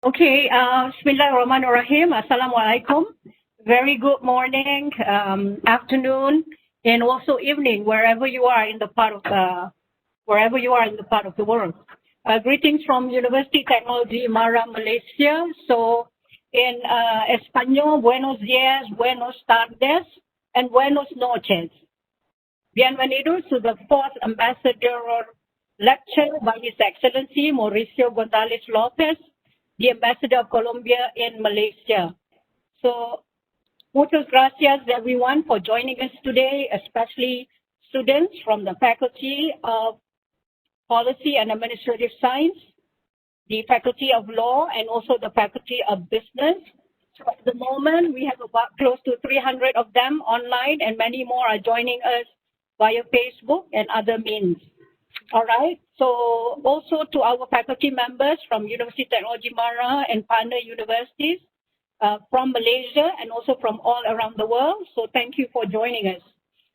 Okay, Bismillahirrahmanirrahim. Assalamualaikum. Very good morning, afternoon, and also evening, wherever you are in the part of the world. Greetings from University Technology Mara, Malaysia. So, in Español, buenos días, buenos tardes, and buenos noches. Bienvenidos to the fourth Ambassadorial lecture by His Excellency Mauricio González Lopez, the Ambassador of Colombia in Malaysia. So, muchas gracias everyone for joining us today, especially students from the Faculty of Policy and Administrative Science, the Faculty of Law, and also the Faculty of Business. So at the moment, we have about close to 300 of them online, and many more are joining us via Facebook and other means. All right. So also to our faculty members from University Technology Mara and partner universities from Malaysia and also from all around the world. So thank you for joining us.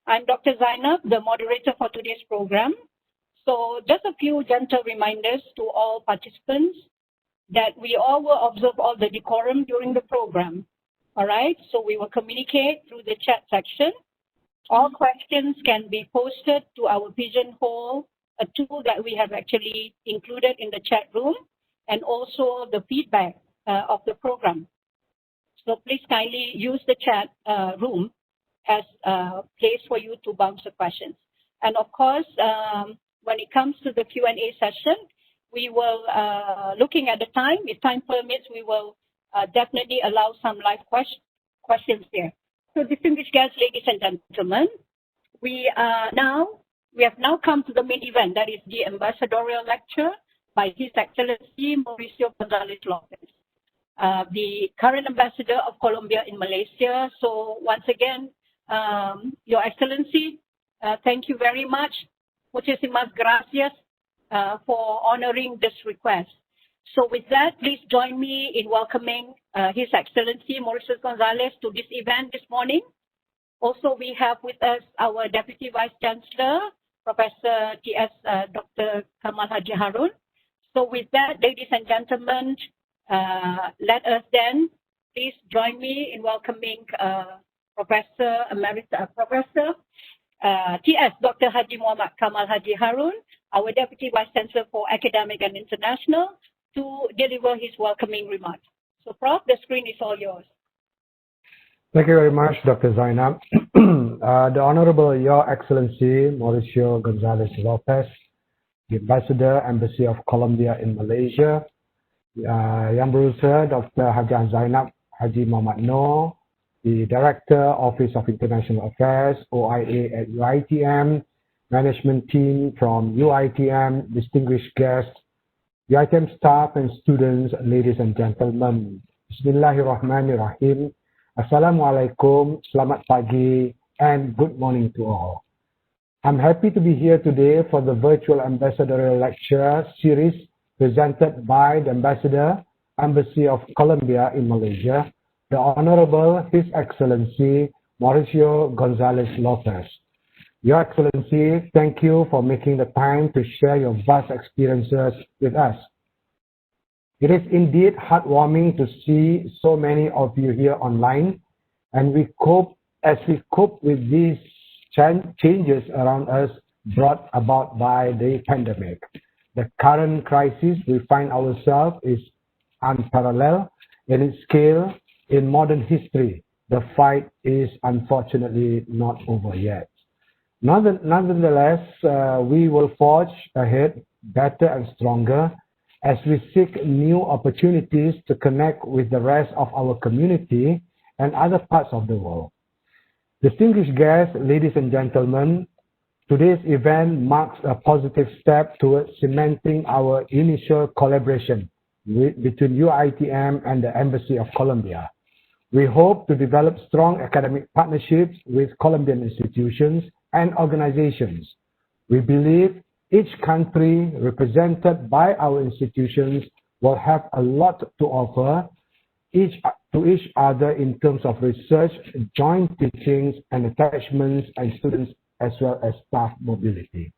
I'm Dr. Zainab, the moderator for today's program. So just a few gentle reminders to all participants that we all will observe all the decorum during the program. All right. So we will communicate through the chat section. All questions can be posted to our pigeonhole, a tool that we have actually included in the chat room, and also the feedback of the program. So please kindly use the chat room as a place for you to bounce the questions. And of course, when it comes to the Q&A session, we will, looking at the time, if time permits, we will definitely allow some live questions here. So distinguished guests, ladies and gentlemen, we have now come to the main event, that is the Ambassadorial Lecture by His Excellency Mauricio González Lopez, the current Ambassador of Colombia in Malaysia. So once again, Your Excellency, thank you very much. Muchísimas gracias for honoring this request. So with that, please join me in welcoming His Excellency Mauricio González to this event this morning. Also, we have with us our Deputy Vice Chancellor, Professor T.S. Dr. Kamal Haji Harun. So with that, ladies and gentlemen, let us then please join me in welcoming Professor T.S. Dr. Haji Muhammad Kamal Haji Harun, our Deputy Vice Chancellor for Academic and International, to deliver his welcoming remarks. So, Prof, the screen is all yours. Thank you very much, Dr. Zainab. The Honorable Your Excellency Mauricio González Lopez, the Ambassador, Embassy of Colombia in Malaysia, Yang Berusaha Dr. Haji Zainab Haji Muhammad Noor, the Director, Office of International Affairs, OIA at UITM, management team from UITM, distinguished guests, UITM staff and students, ladies and gentlemen. Bismillahirrahmanirrahim. Assalamualaikum, selamat pagi, and good morning to all. I'm happy to be here today for the virtual ambassadorial lecture series presented by the Ambassador, Embassy of Colombia in Malaysia, the Honorable His Excellency Mauricio González Lopez. Your Excellency, thank you for making the time to share your vast experiences with us. It is indeed heartwarming to see so many of you here online, and as we cope with these changes around us brought about by the pandemic. The current crisis we find ourselves is unparalleled in its scale in modern history. The fight is unfortunately not over yet. Nonetheless, we will forge ahead better and stronger as we seek new opportunities to connect with the rest of our community and other parts of the world. Distinguished guests, ladies and gentlemen, today's event marks a positive step towards cementing our initial collaboration between UITM and the Embassy of Colombia. We hope to develop strong academic partnerships with Colombian institutions and organizations. We believe each country represented by our institutions will have a lot to offer to each other in terms of research, joint teachings and attachments, and students as well as staff mobility.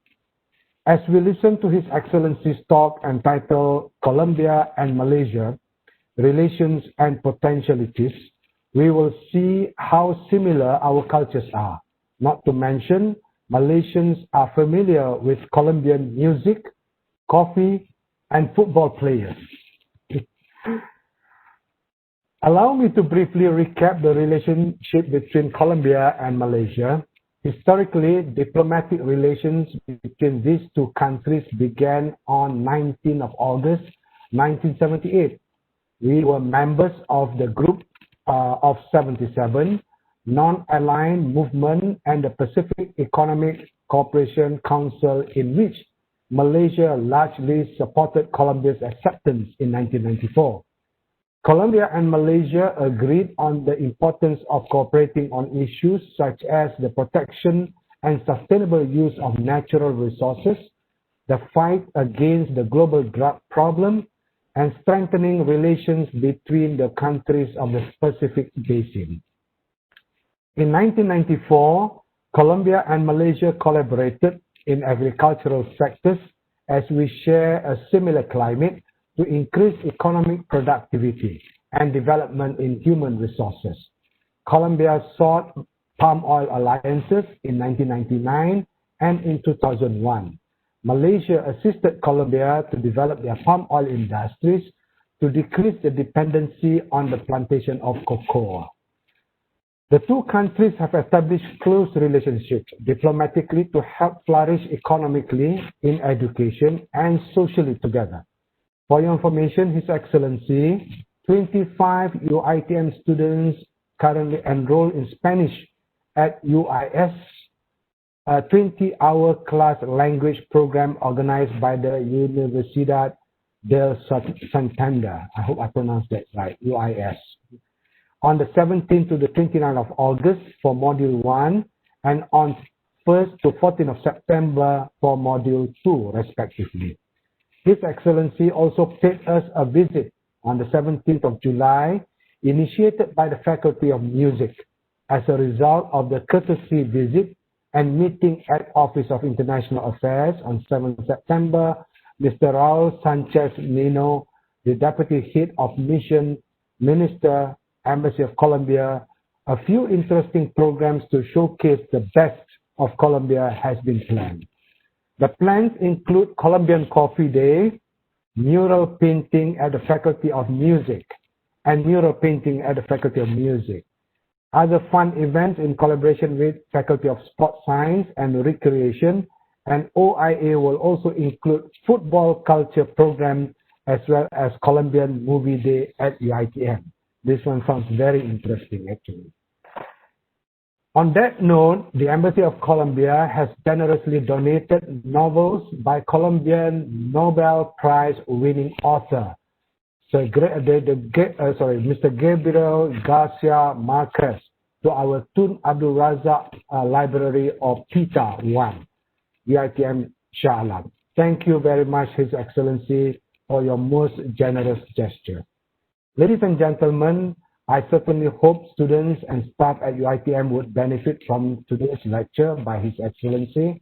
As we listen to His Excellency's talk entitled Colombia and Malaysia, Relations and Potentialities, we will see how similar our cultures are. Not to mention, Malaysians are familiar with Colombian music, coffee, and football players. Allow me to briefly recap the relationship between Colombia and Malaysia. Historically, diplomatic relations between these two countries began on 19th of August 1978. We were members of the Group of 77, Non-Aligned Movement, and the Pacific Economic Cooperation Council, in which Malaysia largely supported Colombia's acceptance in 1994. Colombia and Malaysia agreed on the importance of cooperating on issues such as the protection and sustainable use of natural resources, the fight against the global drug problem, and strengthening relations between the countries of the Pacific Basin. In 1994, Colombia and Malaysia collaborated in agricultural sectors as we share a similar climate to increase economic productivity and development in human resources. Colombia sought palm oil alliances in 1999 and in 2001. Malaysia assisted Colombia to develop their palm oil industries to decrease the dependency on the plantation of cocoa. The two countries have established close relationships diplomatically to help flourish economically, in education, and socially together. For your information, His Excellency, 25 UITM students currently enrolled in Spanish at UIS, a 20-hour class language program organized by the Universidad del Santander. I hope I pronounced that right, UIS. On the 17th to the 29th of August for Module 1, and on 1st to 14th of September for Module 2, respectively. His Excellency also paid us a visit on the 17th of July, initiated by the Faculty of Music. As a result of the courtesy visit and meeting at Office of International Affairs on 7th September, Mr. Raul Sanchez Nino, the Deputy Head of Mission, Minister, Embassy of Colombia, a few interesting programs to showcase the best of Colombia has been planned. The plans include Colombian Coffee Day, mural painting at the Faculty of Music, and mural painting at the Faculty of Music. Other fun events in collaboration with Faculty of Sport Science and Recreation, and OIA will also include football culture program as well as Colombian Movie Day at UITM. This one sounds very interesting, actually. On that note, the Embassy of Colombia has generously donated novels by Colombian Nobel Prize winning author, Mr. Gabriel Garcia Marquez, to our Tun Abdul Razak Library of PITA 1, UITM Shah Alam. Thank you very much, His Excellency, for your most generous gesture. Ladies and gentlemen, I certainly hope students and staff at UITM would benefit from today's lecture by His Excellency.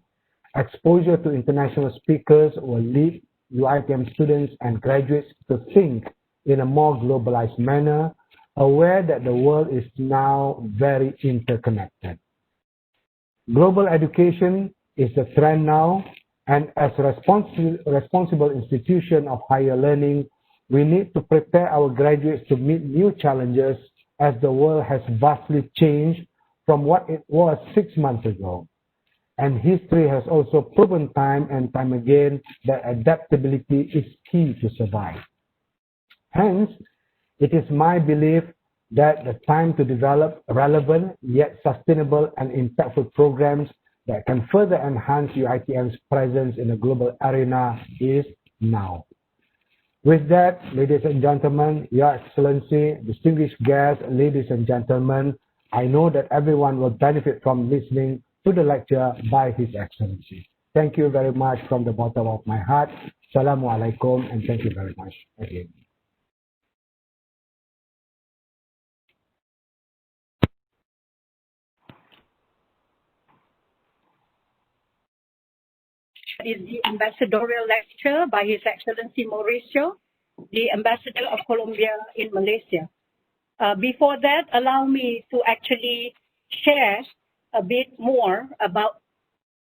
Exposure to international speakers will lead UITM students and graduates to think in a more globalized manner, aware that the world is now very interconnected. Global education is the trend now, and as a responsible institution of higher learning, we need to prepare our graduates to meet new challenges as the world has vastly changed from what it was 6 months ago. And history has also proven time and time again that adaptability is key to survive. Hence, it is my belief that the time to develop relevant yet sustainable and impactful programs that can further enhance UITM's presence in the global arena is now. With that, ladies and gentlemen, Your Excellency, distinguished guests, ladies and gentlemen, I know that everyone will benefit from listening to the lecture by His Excellency. Thank you very much from the bottom of my heart. Assalamu alaikum, and thank you very much again. Is the ambassadorial lecture by His Excellency Mauricio. the Ambassador of Colombia in Malaysia. Before that, allow me to actually share a bit more about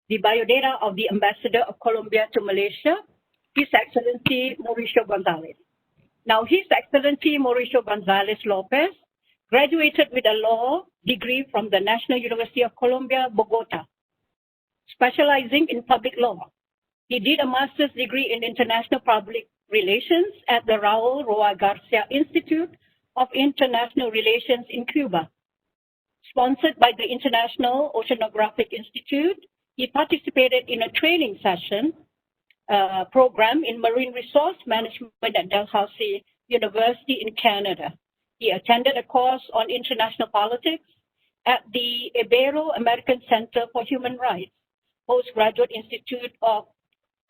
the biodata of the Ambassador of Colombia to Malaysia, His Excellency Mauricio Gonzalez. Now, His Excellency Mauricio Gonzalez Lopez graduated with a law degree from the National University of Colombia, Bogota, specializing in public law. He did a master's degree in international public relations at the Raul Roa Garcia Institute of International Relations in Cuba. Sponsored by the International Oceanographic Institute, he participated in a training session program in marine resource management at Dalhousie University in Canada. He attended a course on international politics at the Ibero-American Center for Human Rights, Postgraduate Institute of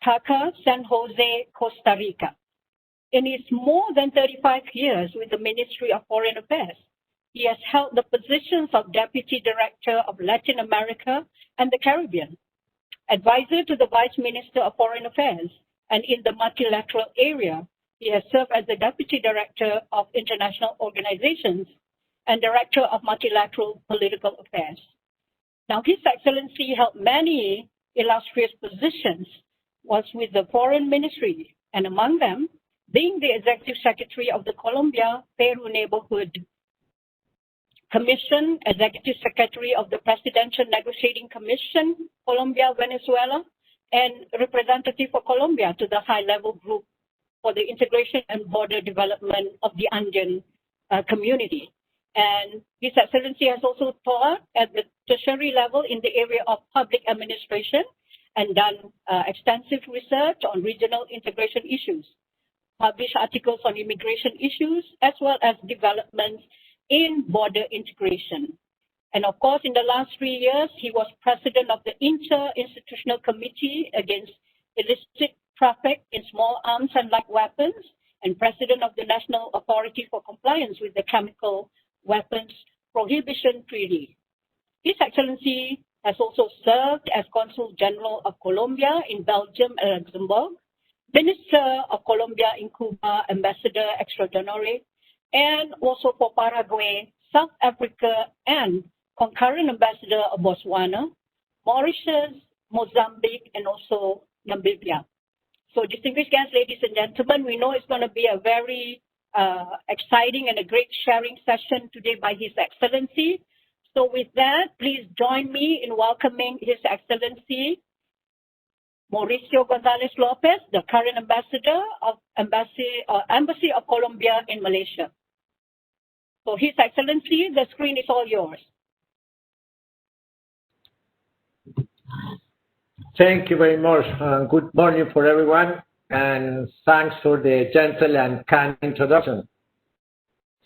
Caca, San Jose, Costa Rica. In his more than 35 years with the Ministry of Foreign Affairs, he has held the positions of Deputy Director of Latin America and the Caribbean, Advisor to the Vice Minister of Foreign Affairs, and in the multilateral area, he has served as the Deputy Director of International Organizations and Director of Multilateral Political Affairs. Now, His Excellency held many illustrious positions, was with the Foreign Ministry, and among them, being the Executive Secretary of the Colombia-Peru Neighborhood Commission, Executive Secretary of the Presidential Negotiating Commission, Colombia-Venezuela, and representative for Colombia to the high-level group for the integration and border development of the Andean community. And His Excellency has also taught at the tertiary level in the area of public administration and done extensive research on regional integration issues, published articles on immigration issues, as well as developments in border integration. And of course, in the last 3 years, he was president of the Interinstitutional Committee Against Illicit Traffic in Small Arms and Light Weapons, and president of the National Authority for Compliance with the Chemical Weapons Prohibition Treaty. His Excellency has also served as Consul General of Colombia in Belgium and Luxembourg, Minister of Colombia in Cuba, Ambassador Extraordinary, and also for Paraguay, South Africa, and concurrent ambassador of Botswana, Mauritius, Mozambique, and also Namibia. So distinguished guests, ladies and gentlemen, we know it's going to be a very exciting and a great sharing session today by His Excellency. So with that, please join me in welcoming His Excellency Mauricio Gonzalez Lopez, the current ambassador of Embassy of Colombia in Malaysia. So His Excellency, the screen is all yours. Thank you very much. Good morning for everyone, and thanks for the gentle and kind introduction.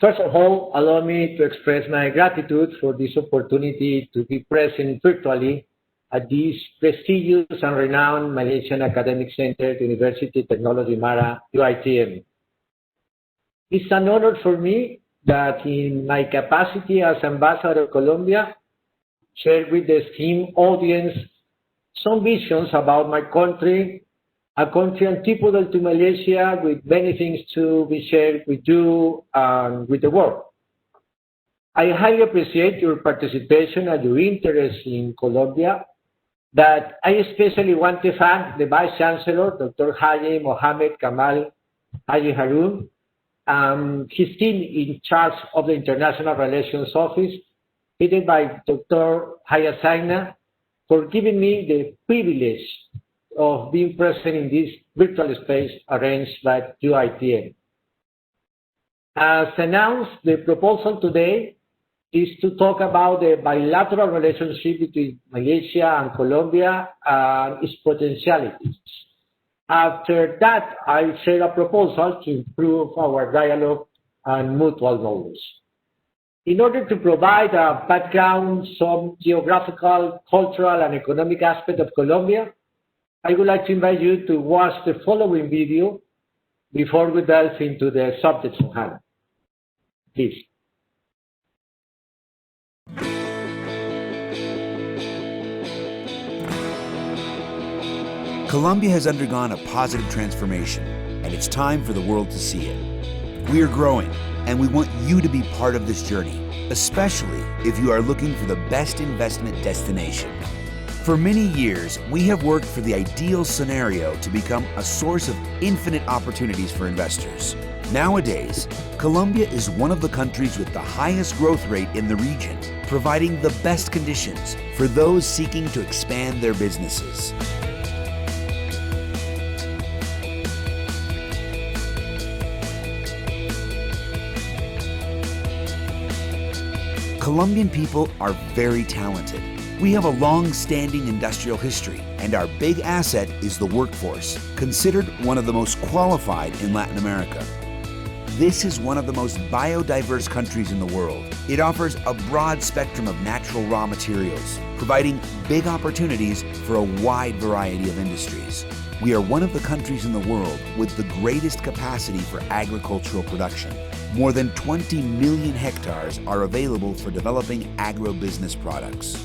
First of all, allow me to express my gratitude for this opportunity to be present virtually at this prestigious and renowned Malaysian Academic Center, University Technology Mara, UITM. It's an honor for me that in my capacity as Ambassador of Colombia, share with the esteemed audience some visions about my country, a country antipodal to Malaysia with many things to be shared with you and with the world. I highly appreciate your participation and your interest in Colombia, but I especially want to thank the Vice Chancellor, Dr. Haji Mohammed Kamal Haji Harun, his team in charge of the International Relations Office, headed by Dr. Haya Saina, for giving me the privilege of being present in this virtual space arranged by UITM. As announced, the proposal today is to talk about the bilateral relationship between Malaysia and Colombia and its potentialities. After that, I'll share a proposal to improve our dialogue and mutual knowledge. In order to provide a background, some geographical, cultural, and economic aspect of Colombia, I would like to invite you to watch the following video before we delve into the subject on hand. Please. Colombia has undergone a positive transformation, and it's time for the world to see it. We are growing, and we want you to be part of this journey, especially if you are looking for the best investment destination. For many years, we have worked for the ideal scenario to become a source of infinite opportunities for investors. Nowadays, Colombia is one of the countries with the highest growth rate in the region, providing the best conditions for those seeking to expand their businesses. Colombian people are very talented. We have a long-standing industrial history, and our big asset is the workforce, considered one of the most qualified in Latin America. This is one of the most biodiverse countries in the world. It offers a broad spectrum of natural raw materials, providing big opportunities for a wide variety of industries. We are one of the countries in the world with the greatest capacity for agricultural production. More than 20 million hectares are available for developing agro-business products.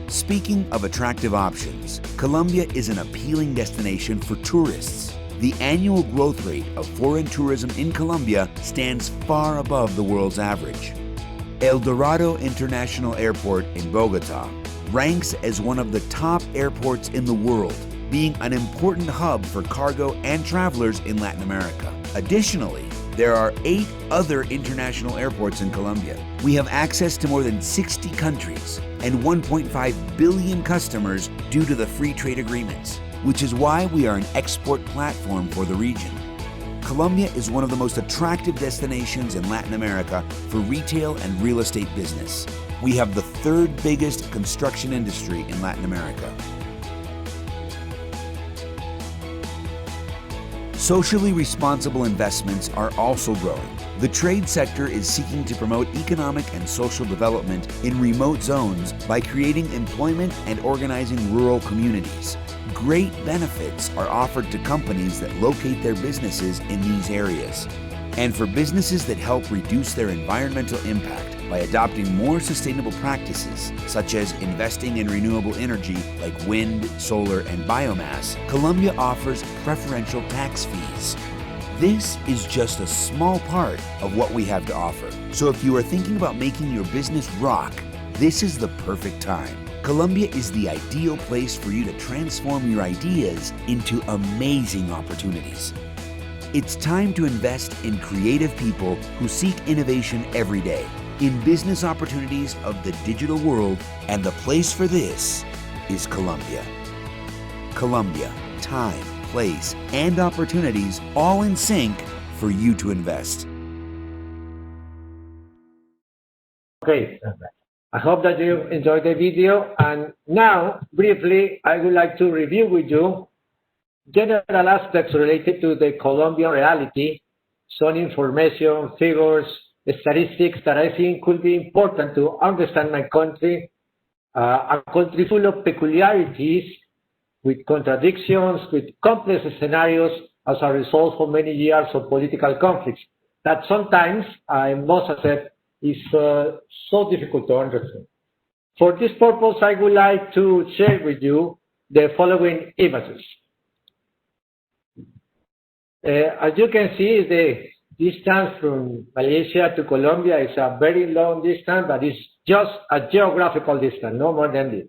Speaking of attractive options, Colombia is an appealing destination for tourists. The annual growth rate of foreign tourism in Colombia stands far above the world's average. El Dorado International Airport in Bogota ranks as one of the top airports in the world, being an important hub for cargo and travelers in Latin America. Additionally, there are 8 other international airports in Colombia. We have access to more than 60 countries and 1.5 billion customers due to the free trade agreements, which is why we are an export platform for the region. Colombia is one of the most attractive destinations in Latin America for retail and real estate business. We have the 3rd biggest construction industry in Latin America. Socially responsible investments are also growing. The trade sector is seeking to promote economic and social development in remote zones by creating employment and organizing rural communities. Great benefits are offered to companies that locate their businesses in these areas, and for businesses that help reduce their environmental impact by adopting more sustainable practices, such as investing in renewable energy like wind, solar, and biomass. Colombia offers preferential tax fees. This is just a small part of what we have to offer. So if you are thinking about making your business rock, this is the perfect time. Colombia is the ideal place for you to transform your ideas into amazing opportunities. It's time to invest in creative people who seek innovation every day, in business opportunities of the digital world, and the place for this is Colombia. Colombia, time, place, and opportunities all in sync for you to invest. Okay, I hope that you enjoyed the video, and now, briefly, I would like to review with you general aspects related to the Colombian reality, some information, figures, statistics that I think could be important to understand my country, a country full of peculiarities, with contradictions, with complex scenarios as a result of many years of political conflicts that sometimes, I must accept, is so difficult to understand. For this purpose, I would like to share with you the following images. As you can see, the distance from Malaysia to Colombia is a very long distance, but it's just a geographical distance, no more than this.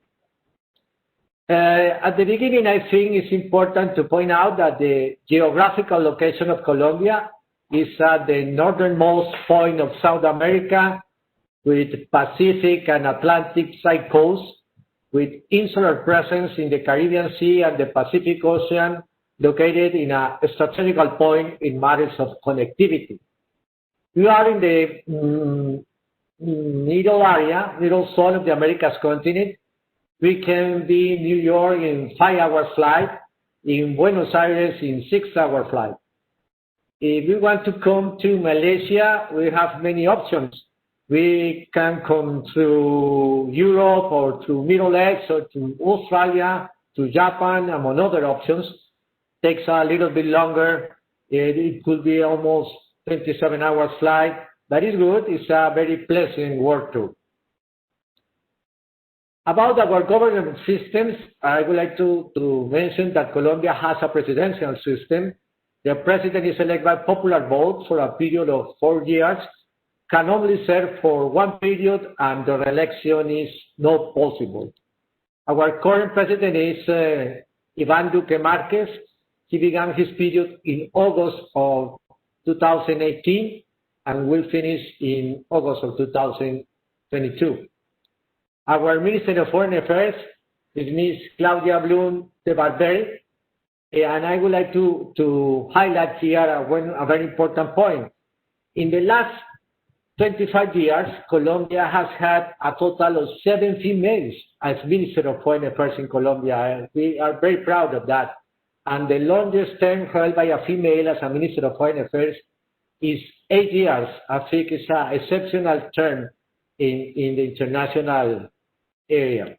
At the beginning, I think it's important to point out that the geographical location of Colombia is at the northernmost point of South America, with Pacific and Atlantic side coasts, with insular presence in the Caribbean Sea and the Pacific Ocean, located in a strategical point in matters of connectivity. We are in the middle zone of the Americas continent. We can be in New York in 5-hour flight, in Buenos Aires in 6-hour flight. If we want to come to Malaysia, we have many options. We can come through Europe or through Middle East or to Australia, to Japan, among other options. Takes a little bit longer. It could be almost 27 hours flight. That is good. It's a very pleasant work too. About our government systems, I would like to mention that Colombia has a presidential system. The president is elected by popular vote for a period of 4 years, can only serve for 1 period, and the re-election is not possible. Our current president is Iván Duque Márquez. He began his period in August of 2018 and will finish in August of 2022. Our Minister of Foreign Affairs is Ms. Claudia Blum de Barberi, and I would like to highlight here a very important point. In the last 25 years, Colombia has had a total of 7 females as Minister of Foreign Affairs in Colombia, and we are very proud of that. And the longest term held by a female as a Minister of Foreign Affairs is 8 years. I think it's an exceptional term in the international area.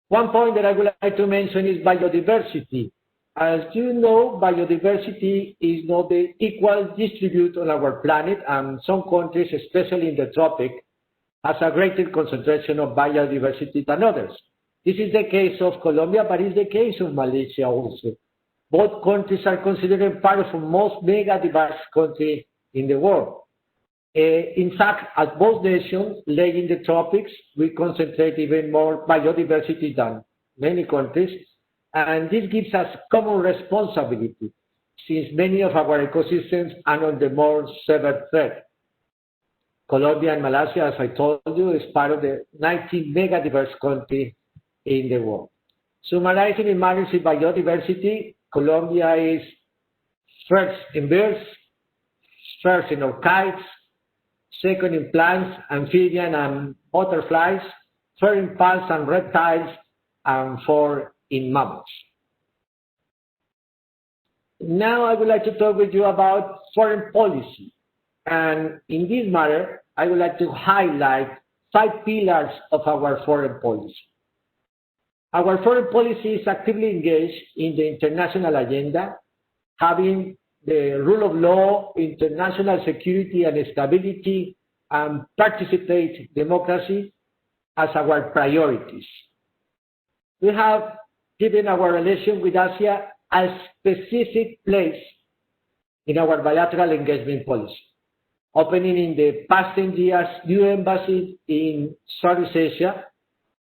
One point that I would like to mention is biodiversity. As you know, biodiversity is not the equal distribute on our planet, and some countries, especially in the tropic, has a greater concentration of biodiversity than others. This is the case of Colombia, but it's the case of Malaysia also. Both countries are considered part of the most mega diverse country in the world. In fact, as both nations lay in the tropics, we concentrate even more biodiversity than many countries, and this gives us common responsibility, since many of our ecosystems are under more severe threat. Colombia and Malaysia, as I told you, is part of the 19 mega diverse countries in the world. Summarizing in matters of biodiversity, Colombia is first in birds, first in orchids, second in plants, amphibians and butterflies, third in plants and reptiles, and fourth in mammals. Now I would like to talk with you about foreign policy. And in this matter, I would like to highlight 5 pillars of our foreign policy. Our foreign policy is actively engaged in the international agenda, having the rule of law, international security and stability, and participate democracy as our priorities. We have given our relation with Asia a specific place in our bilateral engagement policy, opening in the past 10 years new embassies in Southeast Asia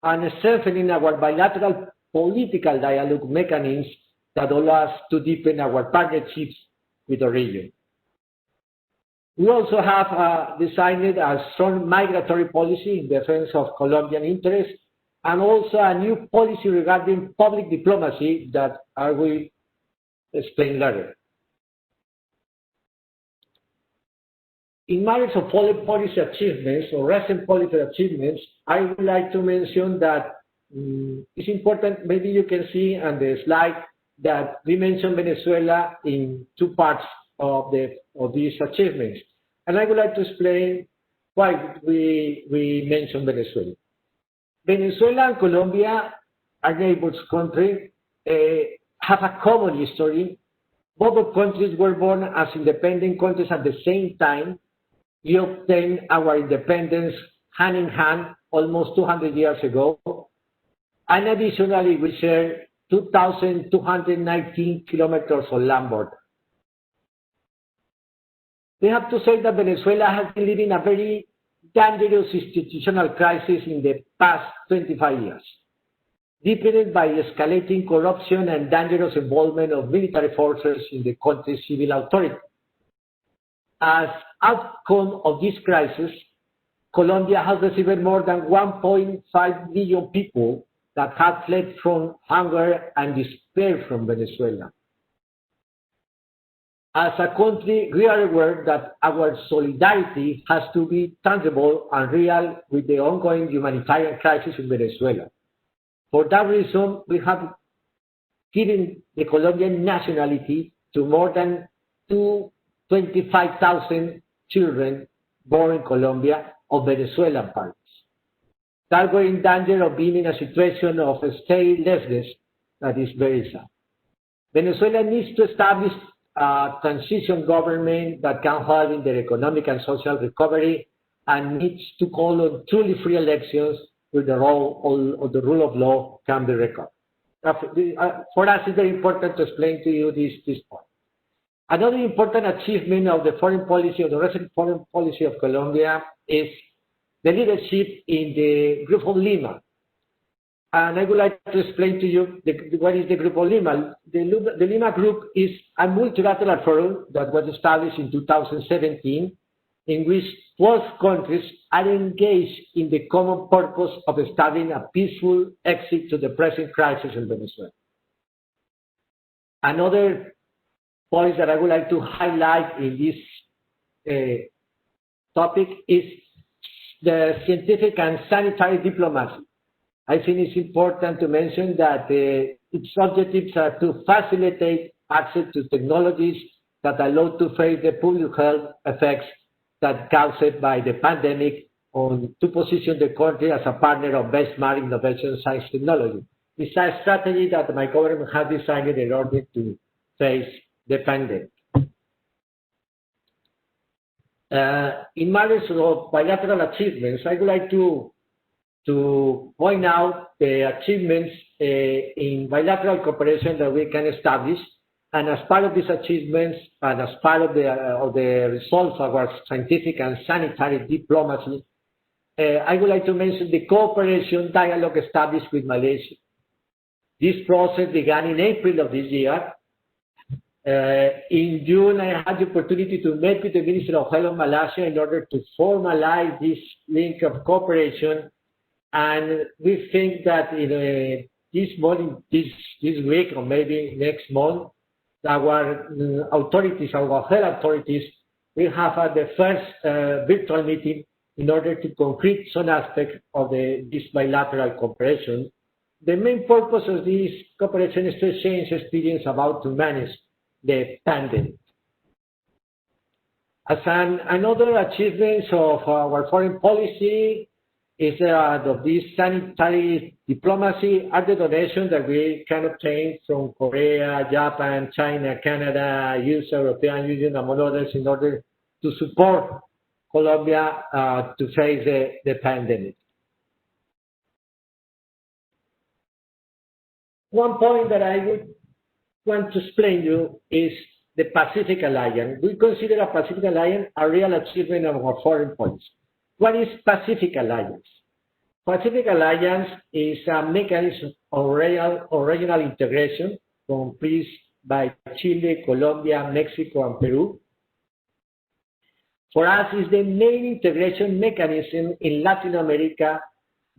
and strengthening our bilateral political dialogue mechanisms that allow us to deepen our partnerships with the region. We also have designed a strong migratory policy in defense of Colombian interests, and also a new policy regarding public diplomacy that I will explain later. In matters of foreign policy achievements or recent policy achievements, I would like to mention that it's important, maybe you can see on the slide that we mentioned Venezuela in 2 parts of these achievements. And I would like to explain why we mentioned Venezuela. Venezuela and Colombia are neighbors countries, have a common history. Both countries were born as independent countries at the same time. We obtained our independence hand in hand almost 200 years ago. And additionally, we share 2,219 kilometers of land border. We have to say that Venezuela has been living a very dangerous institutional crisis in the past 25 years, deepened by escalating corruption and dangerous involvement of military forces in the country's civil authority. As outcome of this crisis, Colombia has received more than 1.5 million people that have fled from hunger and despair from Venezuela. As a country, we are aware that our solidarity has to be tangible and real with the ongoing humanitarian crisis in Venezuela. For that reason, we have given the Colombian nationality to more than 25,000 children born in Colombia of Venezuelan parents. That were in danger of being in a situation of statelessness that is very sad. Venezuela needs to establish a transition government that can help in their economic and social recovery, and needs to call on truly free elections where the rule of law can be recovered. For us, it's very important to explain to you this point. Another important achievement of the foreign policy, of the recent foreign policy of Colombia, is the leadership in the Group of Lima. And I would like to explain to you what is the Group of Lima. The Lima Group is a multilateral forum that was established in 2017, in which 12 countries are engaged in the common purpose of establishing a peaceful exit to the present crisis in Venezuela. Another point that I would like to highlight in this topic is the scientific and sanitary diplomacy. I think it's important to mention that its objectives are to facilitate access to technologies that allow to face the public health effects that caused by the pandemic, to position the country as a partner of benchmark innovation science technology. It's a strategy that my government has designed in order to face the pandemic. In matters of bilateral achievements, I would like to point out the achievements in bilateral cooperation that we can establish. And as part of these achievements, and as part of the results of our scientific and sanitary diplomacy, I would like to mention the cooperation dialogue established with Malaysia. This process began in April of this year. In June, I had the opportunity to meet with the Minister of Health of Malaysia in order to formalize this link of cooperation. And we think that in this week or maybe next month, our authorities, our health authorities, will have the first virtual meeting in order to concrete some aspects of this bilateral cooperation. The main purpose of this cooperation is to exchange experience about to manage the pandemic. As another achievement of our foreign policy is of this sanitary diplomacy are the donations that we can obtain from Korea, Japan, China, Canada, US, European Union, among others, in order to support Colombia to face the pandemic. One point that I would want to explain to you is the Pacific Alliance. We consider a Pacific Alliance a real achievement of our foreign policy. What is Pacific Alliance? Pacific Alliance is a mechanism of regional integration comprised by Chile, Colombia, Mexico, and Peru. For us, it's the main integration mechanism in Latin America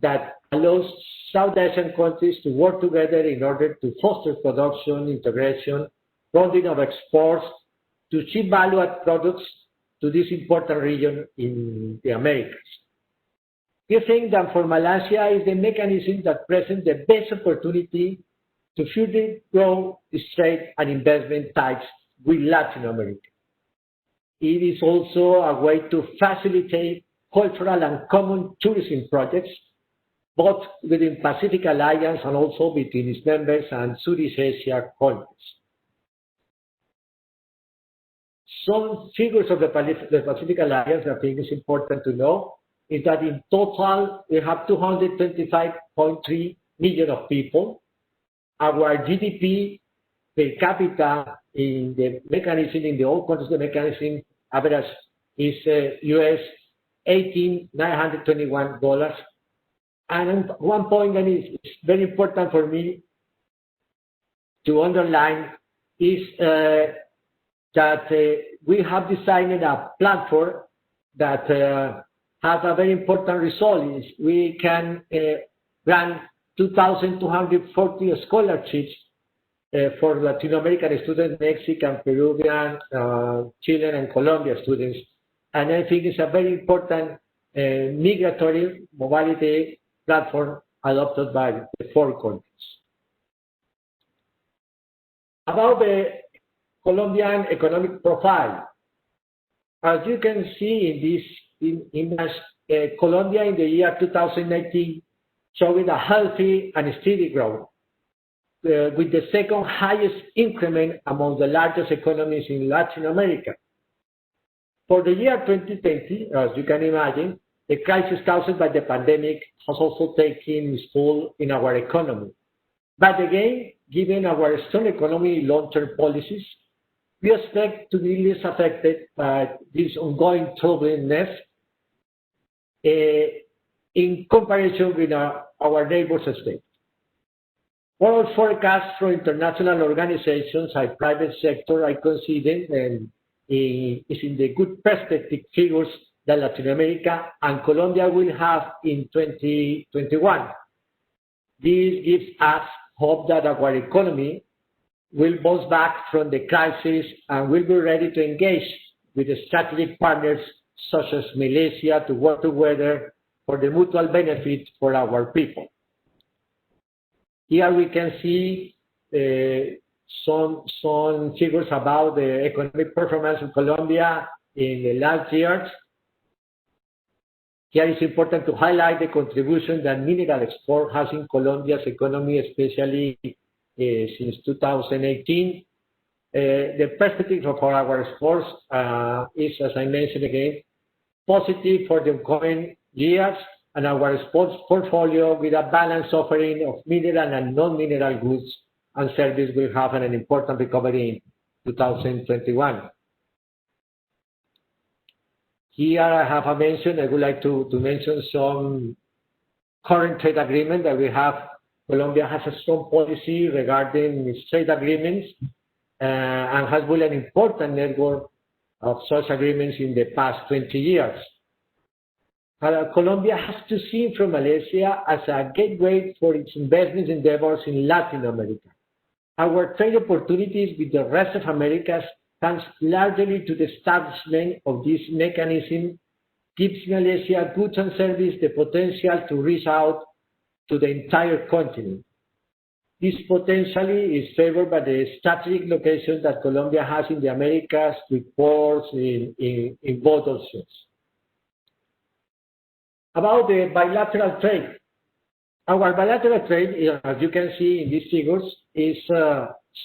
that allows South Asian countries to work together in order to foster production, integration, funding of exports, to ship value-added products to this important region in the Americas. We think that for Malaysia is the mechanism that presents the best opportunity to further grow trade and investment ties with Latin America. It is also a way to facilitate cultural and common tourism projects, both within Pacific Alliance and also between its members and Southeast Asia countries. Some figures of the Pacific Alliance I think is important to know is that in total we have 225.3 million of people. Our GDP per capita in the mechanism, in the old countries, the mechanism average is US $18,921. And one point that is very important for me to underline is that we have designed a platform that has a very important result. Is we can grant 2,240 scholarships for Latin American students, Mexican, Peruvian, Chilean, and Colombian students. And I think it's a very important migratory mobility platform adopted by the 4 countries. About the Colombian economic profile, as you can see in this image, Colombia in the year 2019 showing a healthy and steady growth, with the second highest increment among the largest economies in Latin America. For the year 2020, as you can imagine, the crisis caused by the pandemic has also taken its toll in our economy. But again, given our strong economy long-term policies, we expect to be less affected by this ongoing turbulence in comparison with our neighbors' states. All forecasts from international organizations and private sector are considering is in the good perspective figures that Latin America and Colombia will have in 2021. This gives us hope that our economy will bounce back from the crisis and will be ready to engage with the strategic partners such as Malaysia to work together for the mutual benefit for our people. Here we can see some figures about the economic performance of Colombia in the last years. Here it's important to highlight the contribution that mineral export has in Colombia's economy, especially since 2018. The perspective of our exports is, as I mentioned again, positive for the coming years, and our exports portfolio with a balanced offering of mineral and non-mineral goods and service will have an important recovery in 2021. Here I have a mention, I would like to mention some current trade agreement that we have. Colombia has a strong policy regarding its trade agreements and has built an important network of such agreements in the past 20 years. Colombia has to see from Malaysia as a gateway for its investment endeavors in Latin America. Our trade opportunities with the rest of America thanks largely to the establishment of this mechanism gives Malaysia goods and services the potential to reach out to the entire continent. This potentially is favored by the strategic location that Colombia has in the Americas with ports in both oceans. About the bilateral trade. Our bilateral trade, as you can see in these figures, is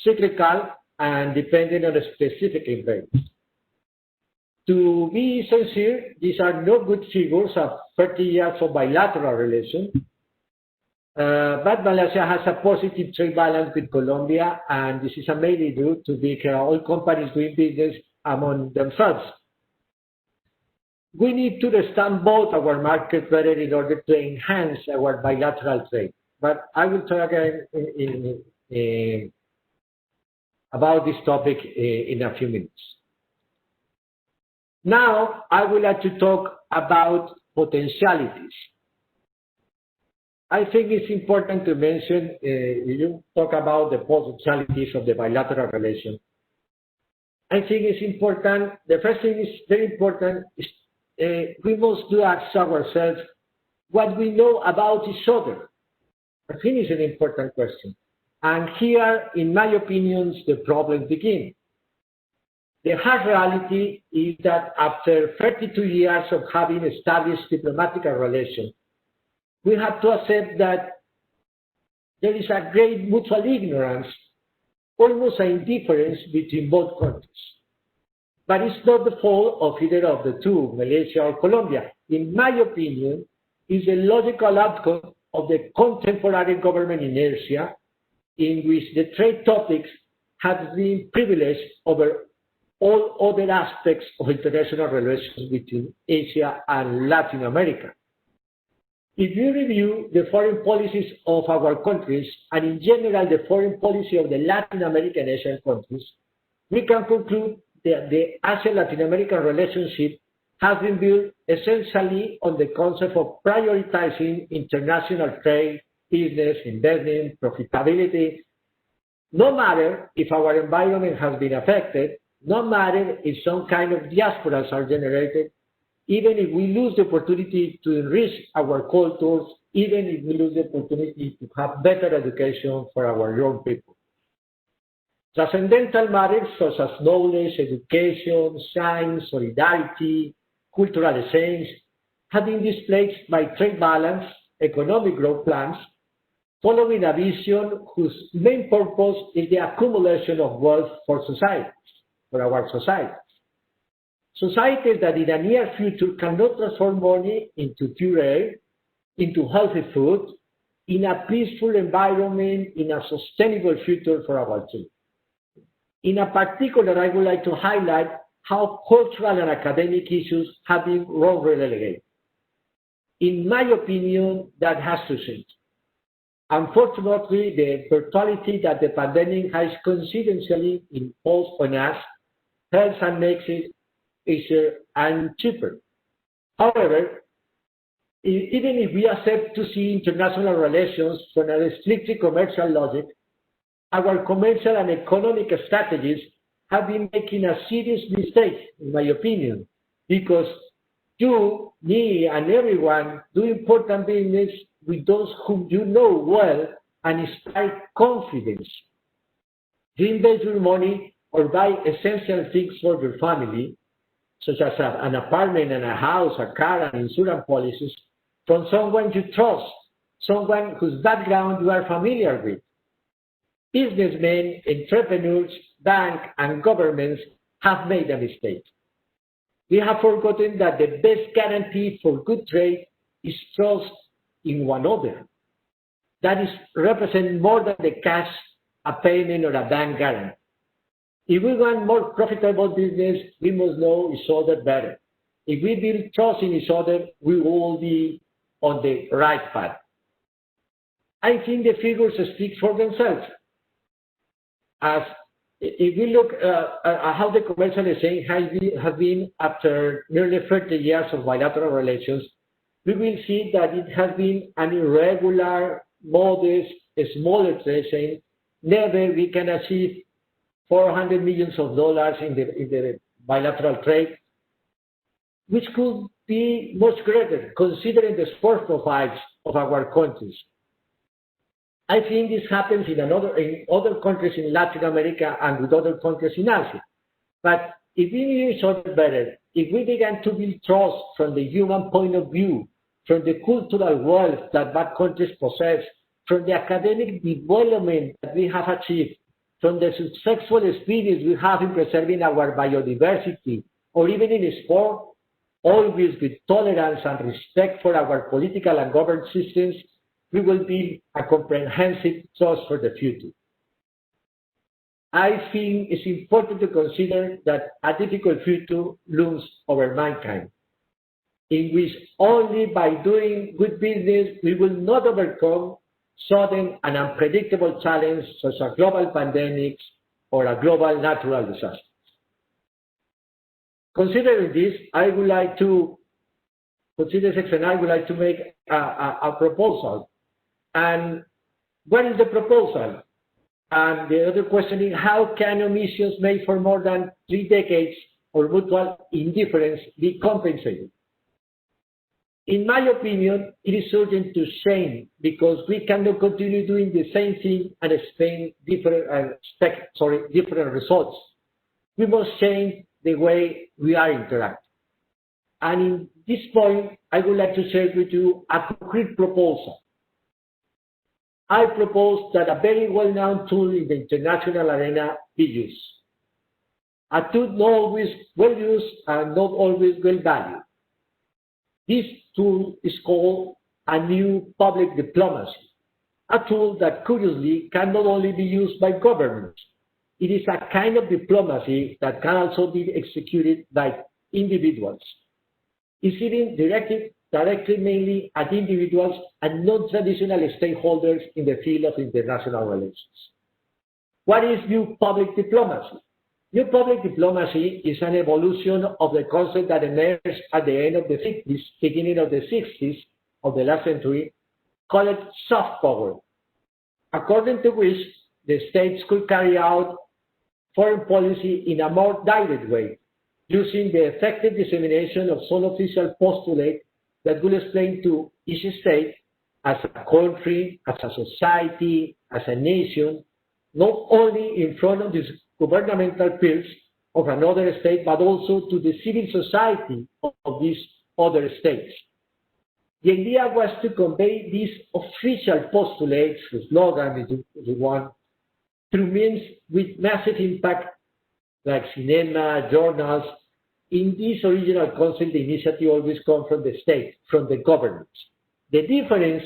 cyclical and dependent on a specific event. To be sincere, these are not good figures of 30 years of bilateral relations, but Malaysia has a positive trade balance with Colombia, and this is mainly due to big oil companies doing business among themselves. We need to understand both our markets better in order to enhance our bilateral trade. But I will talk again about this topic in a few minutes. Now, I would like to talk about potentialities. I think it's important to mention, you talk about the potentialities of the bilateral relation. I think it's important, the first thing is very important, is we must do ask ourselves what we know about each other. I think it's an important question. And here, in my opinion, the problems begin. The hard reality is that after 32 years of having established diplomatic relations, we have to accept that there is a great mutual ignorance, almost an indifference between both countries. But it's not the fault of either of the two, Malaysia or Colombia. In my opinion, it's a logical outcome of the contemporary government inertia in which the trade topics have been privileged over all other aspects of international relations between Asia and Latin America. If you review the foreign policies of our countries, and in general the foreign policy of the Latin American Asian countries, we can conclude that the Asia-Latin American relationship has been built essentially on the concept of prioritizing international trade, business, investment, profitability, no matter if our environment has been affected, no matter if some kind of diasporas are generated, even if we lose the opportunity to enrich our cultures, even if we lose the opportunity to have better education for our young people. Transcendental matters such as knowledge, education, science, solidarity, cultural exchange have been displaced by trade balance, economic growth plans, following a vision whose main purpose is the accumulation of wealth for societies, for our societies. societies that in the near future cannot transform money into pure air, into healthy food, in a peaceful environment, in a sustainable future for our children. In a particular, I would like to highlight how cultural and academic issues have been wrongly relegated. In my opinion, that has to change. Unfortunately, the brutality that the pandemic has coincidentally imposed on us helps and makes it easier and cheaper. However, even if we accept to see international relations from a strictly commercial logic, our commercial and economic strategies have been making a serious mistake, in my opinion, because you, me, and everyone do important business with those whom you know well and inspire confidence. You invest your money or buy essential things for your family, such as an apartment and a house, a car, and insurance policies, from someone you trust, someone whose background you are familiar with. Businessmen, entrepreneurs, banks, and governments have made a mistake. We have forgotten that the best guarantee for good trade is trust in one another. That is represent more than the cash, a payment, or a bank guarantee. If we want more profitable business, we must know each other better. If we build trust in each other, we will be on the right path. I think the figures speak for themselves. As if we look at how the commercial exchange has been after nearly 30 years of bilateral relations, we will see that it has been an irregular, modest, smaller trade chain. Never we can achieve $400 million in the bilateral trade, which could be much greater considering the sport profiles of our countries. I think this happens in other countries in Latin America and with other countries in Asia. But if we knew each other better, if we began to build trust from the human point of view, from the cultural wealth that bad countries possess, from the academic development that we have achieved, from the successful experience we have in preserving our biodiversity, or even in sport, always with tolerance and respect for our political and governance systems, we will build a comprehensive trust for the future. I think it's important to consider that a difficult future looms over mankind, in which only by doing good business we will not overcome sudden and unpredictable challenges such as global pandemics or a global natural disaster. Considering this, I would like to make a proposal. And what is the proposal? And the other question is, how can omissions made for more than 3 decades or mutual indifference be compensated? In my opinion, it is urgent to change because we cannot continue doing the same thing and expect different results. We must change the way we are interacting. And in this point, I would like to share with you a concrete proposal. I propose that a very well-known tool in the international arena be used. A tool not always well used and not always well valued. This tool is called a new public diplomacy, a tool that curiously can not only be used by governments. It is a kind of diplomacy that can also be executed by individuals. It's even directed mainly at individuals and non-traditional stakeholders in the field of international relations. What is new public diplomacy? New public diplomacy is an evolution of the concept that emerged at the end of the 50s, beginning of the 60s of the last century, called soft power, according to which the states could carry out foreign policy in a more direct way, using the effective dissemination of some official postulate that will explain to each state, as a country, as a society, as a nation, not only in front of the governmental peers of another state, but also to the civil society of these other states. The idea was to convey these official postulates, slogan, if you want, through means with massive impact, like cinema, journals, in this original concept, the initiative always comes from the state, from the governments. The difference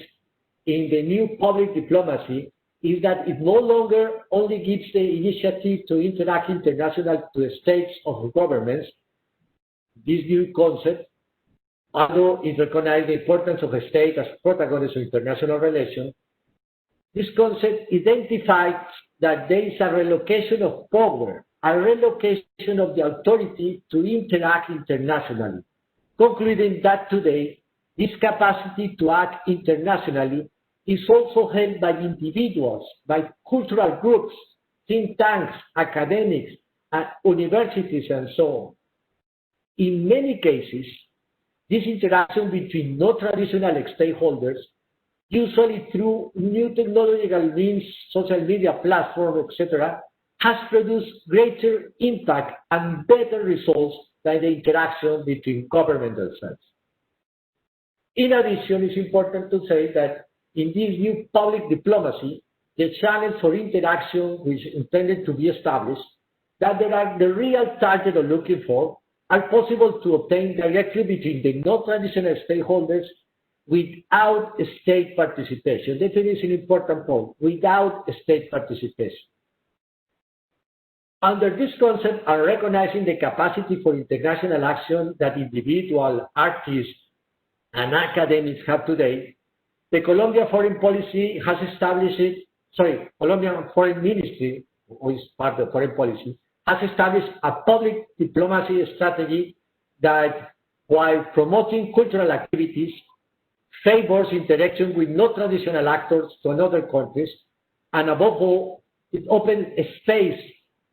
in the new public diplomacy is that it no longer only gives the initiative to interact internationally to the states of governments. This new concept, although it recognizes the importance of a state as protagonist of international relations, this concept identifies that there is a relocation of power, a relocation of the authority to interact internationally, concluding that today, this capacity to act internationally is also held by individuals, by cultural groups, think tanks, academics, universities, and so on. In many cases, this interaction between non-traditional stakeholders, usually through new technological means, social media platforms, etc., has produced greater impact and better results than the interaction between governments themselves. In addition, it's important to say that in this new public diplomacy, the channels for interaction which intended to be established, that there are the real target of looking for, are possible to obtain directly between the non-traditional stakeholders without state participation. That is an important point, without state participation. Under this concept, and recognizing the capacity for international action that individual artists and academics have today, the Colombian Foreign Policy has established, Colombian Foreign Ministry, who is part of foreign policy, has established a public diplomacy strategy that, while promoting cultural activities, favors interaction with non-traditional actors to other countries, and above all, it opens a space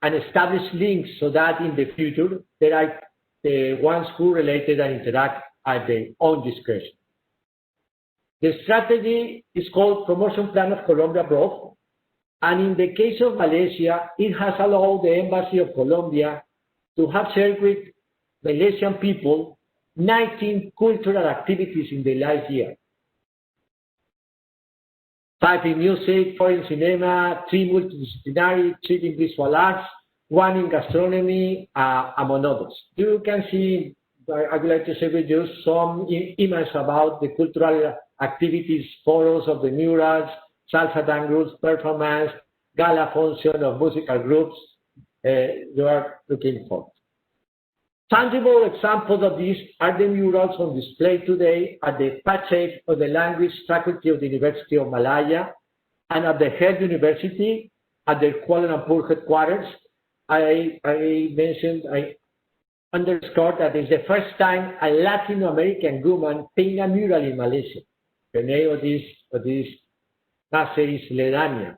and establishes links so that in the future, there are the ones who related and interact at their own discretion. The strategy is called Promotion Plan of Colombia Abroad, and in the case of Malaysia, it has allowed the Embassy of Colombia to have shared with Malaysian people 19 cultural activities in the last year. 5 in music, 4 in cinema, 3 multidisciplinary, 3 in visual arts, 1 in gastronomy, among others. You can see, I would like to share with you some images about the cultural activities, photos of the murals, salsa dance groups, performance, gala function of musical groups you are looking for. Tangible examples of these are the murals on display today at the Pachek of the Language Faculty of the University of Malaya and at the Health University at the Kuala Lumpur headquarters. I underscore that it's the first time a Latin American woman painted a mural in Malaysia. The name of this class is Ledania.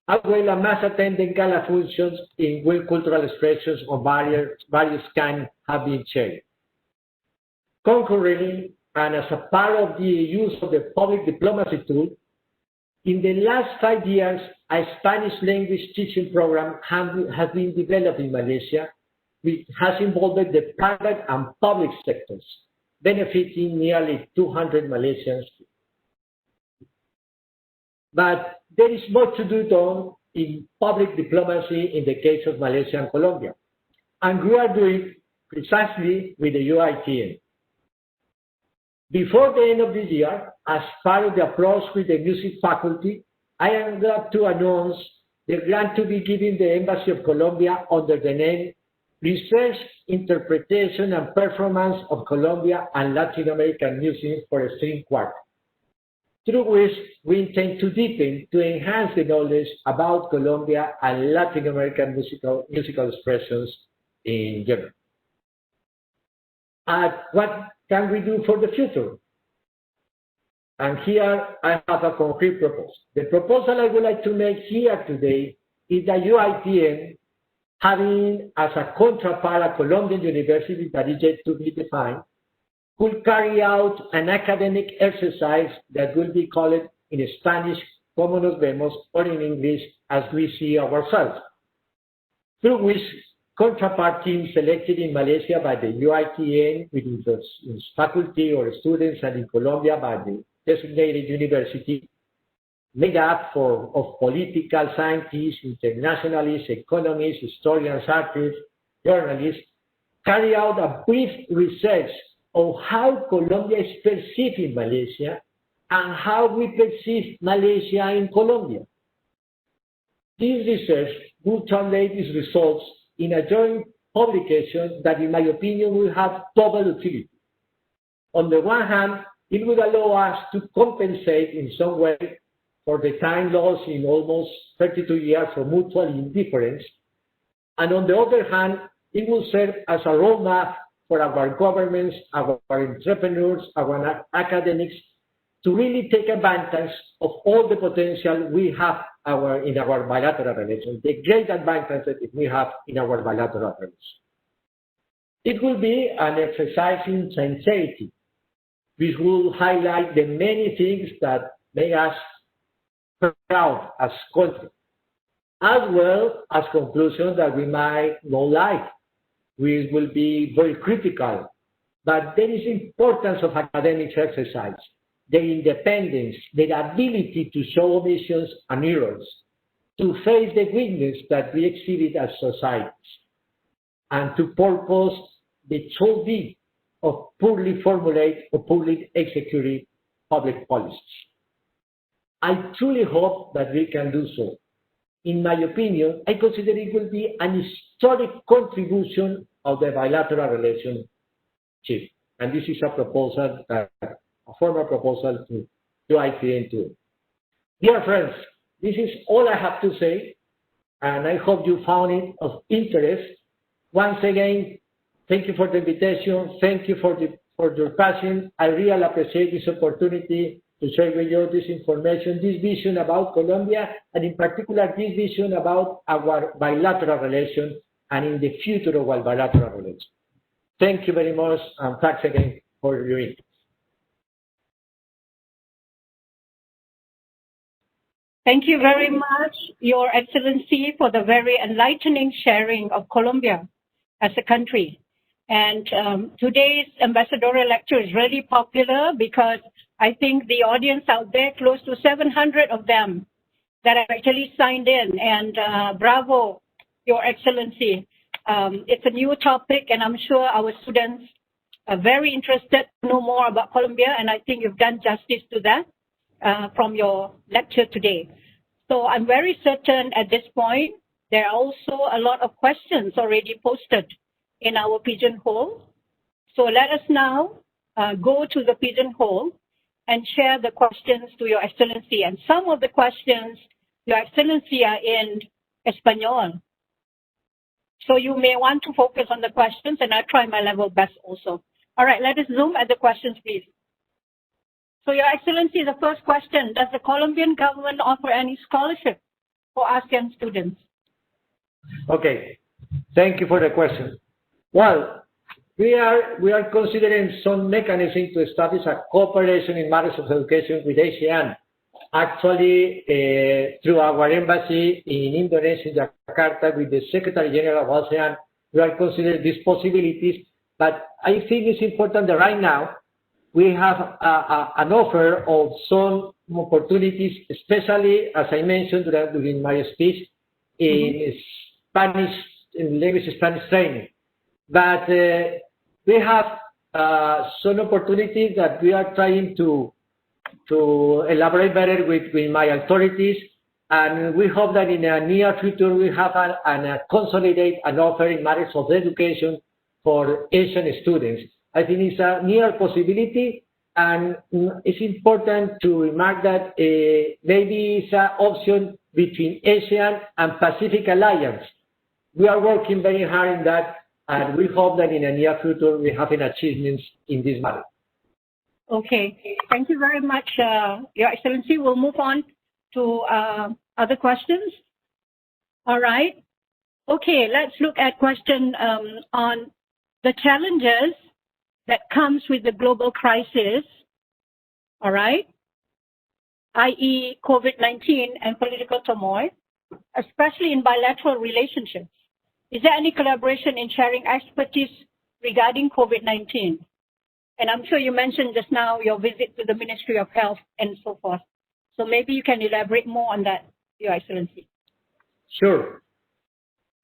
As well as mass attending gala functions in which cultural expressions of various kinds have been shared. Concurrently, and as a part of the use of the public diplomacy tool, in the last 5 years, a Spanish language teaching program has been developed in Malaysia, which has involved the private and public sectors, benefiting nearly 200 Malaysians. But there is more to do done in public diplomacy in the case of Malaysia and Colombia. And we are doing precisely with the UITN. Before the end of this year, as part of the approach with the music faculty, I am glad to announce the grant to be given the Embassy of Colombia under the name Research, Interpretation and Performance of Colombia and Latin American Music for a String Quartet, through which we intend to deepen, to enhance the knowledge about Colombia and Latin American musical expressions in general. What can we do for the future? And here I have a concrete proposal. The proposal I would like to make here today is that UITN, having as a counterpart a Colombian university that is yet to be defined, could carry out an academic exercise that will be called in Spanish, como nos vemos, or in English, as we see ourselves, through which counterpart teams selected in Malaysia by the UITN with its faculty or students, and in Colombia by the designated university, made up of political scientists, internationalists, economists, historians, artists, journalists, carry out a brief research on how Colombia is perceived in Malaysia and how we perceive Malaysia in Colombia. This research will translate these results in a joint publication that, in my opinion, will have double utility. On the one hand, it would allow us to compensate in some way for the time lost in almost 32 years of mutual indifference. And on the other hand, it will serve as a roadmap for our governments, our entrepreneurs, our academics, to really take advantage of all the potential we have in our bilateral relations, the great advantage that we have in our bilateral relations. It will be an exercise in sincerity, which will highlight the many things that make us proud as country, as well as conclusions that we might not like. We will be very critical, but there is importance of academic exercise, their independence, their ability to show omissions and errors, to face the weakness that we exhibit as societies, and to purpose the sole be of poorly formulated or poorly executed public policies. I truly hope that we can do so. In my opinion, I consider it will be an historic contribution of the bilateral relationship. And this is a proposal, a formal proposal to ICN2. Dear friends, this is all I have to say, and I hope you found it of interest. Once again, thank you for the invitation. Thank you for your passion. I really appreciate this opportunity to share with you this information, this vision about Colombia, and in particular, this vision about our bilateral relations and in the future of our bilateral relations. Thank you very much, and thanks again for your interest. Thank you very much, Your Excellency, for the very enlightening sharing of Colombia as a country. And today's ambassadorial lecture is really popular because I think the audience out there, close to 700 of them that have actually signed in. And bravo, Your Excellency. It's a new topic, and I'm sure our students are very interested to know more about Colombia, and I think you've done justice to that from your lecture today. So I'm very certain at this point, there are also a lot of questions already posted in our pigeonhole. So let us now go to the pigeonhole and share the questions to Your Excellency. And some of the questions, Your Excellency, are in Espanol. So you may want to focus on the questions, and I'll try my level best also. All right, let us zoom at the questions, please. So Your Excellency, the first question, does the Colombian government offer any scholarship for ASEAN students? Okay, thank you for the question. Well, we are considering some mechanism to establish a cooperation in matters of education with ASEAN. Actually, through our embassy in Indonesia, in Jakarta, with the Secretary General of ASEAN, we are considering these possibilities. But I think it's important that right now we have an offer of some opportunities, especially, as I mentioned during my speech, in Spanish, in language Spanish training. But we have some opportunities that we are trying to elaborate better with my authorities, and we hope that in the near future we have a consolidate an offer in matters of education for Asian students. I think it's a near possibility, and it's important to remark that maybe it's an option between ASEAN and Pacific Alliance. We are working very hard in that, and we hope that in the near future we have achievements in this matter. Okay, thank you very much, Your Excellency. We'll move on to other questions. All right. Okay, let's look at question on the challenges that comes with the global crisis, all right, i.e. COVID-19 and political turmoil, especially in bilateral relationships. Is there any collaboration in sharing expertise regarding COVID-19? And I'm sure you mentioned just now your visit to the Ministry of Health and so forth. So maybe you can elaborate more on that, Your Excellency. Sure.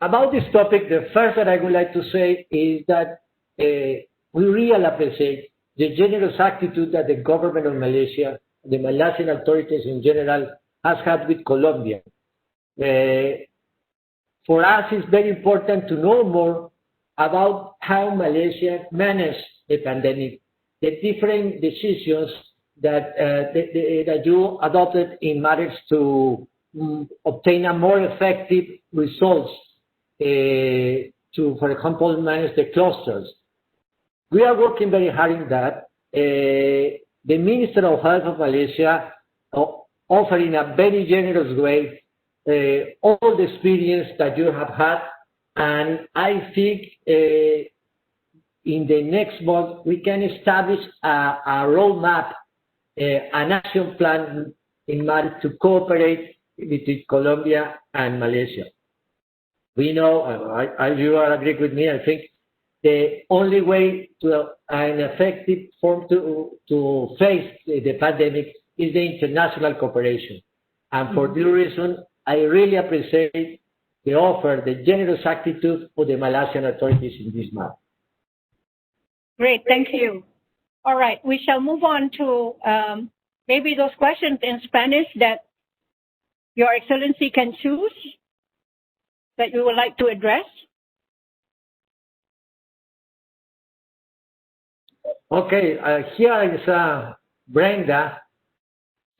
About this topic, the first that I would like to say is that we really appreciate the generous attitude that the government of Malaysia, the Malaysian authorities in general, has had with Colombia. For us, it's very important to know more about how Malaysia managed the pandemic, the different decisions that that you adopted in matters to obtain a more effective results to, for example, manage the clusters. We are working very hard in that. The Minister of Health of Malaysia offered in a very generous way all the experience that you have had, and I think in the next month we can establish a roadmap, an action plan in order to cooperate between Colombia and Malaysia. We know, you are agree with me, I think the only way to an effective form to face the pandemic is the international cooperation. And for this reason, I really appreciate the offer, the generous attitude of the Malaysian authorities in this matter. Great, thank you. All right, we shall move on to maybe those questions in Spanish that Your Excellency can choose that you would like to address. Okay, here is Brenda.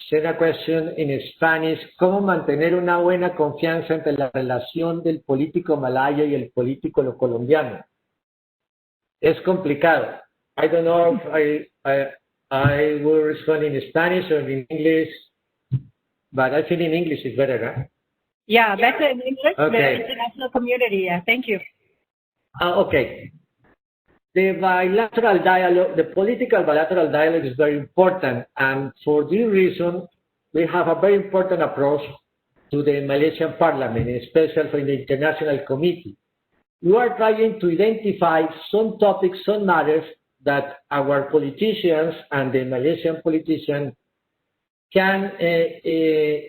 Send a question in Spanish. ¿Cómo mantener una buena confianza entre la relación del político malayo y el político colombiano? Es complicado. I don't know if I will respond in Spanish or in English, but I think in English is better, right? Yeah, better in English, okay. The international community. Yeah, thank you. Okay. The bilateral dialogue, the political bilateral dialogue is very important, and for this reason, we have a very important approach to the Malaysian Parliament, especially for the International Committee. We are trying to identify some topics, some matters that our politicians and the Malaysian politicians can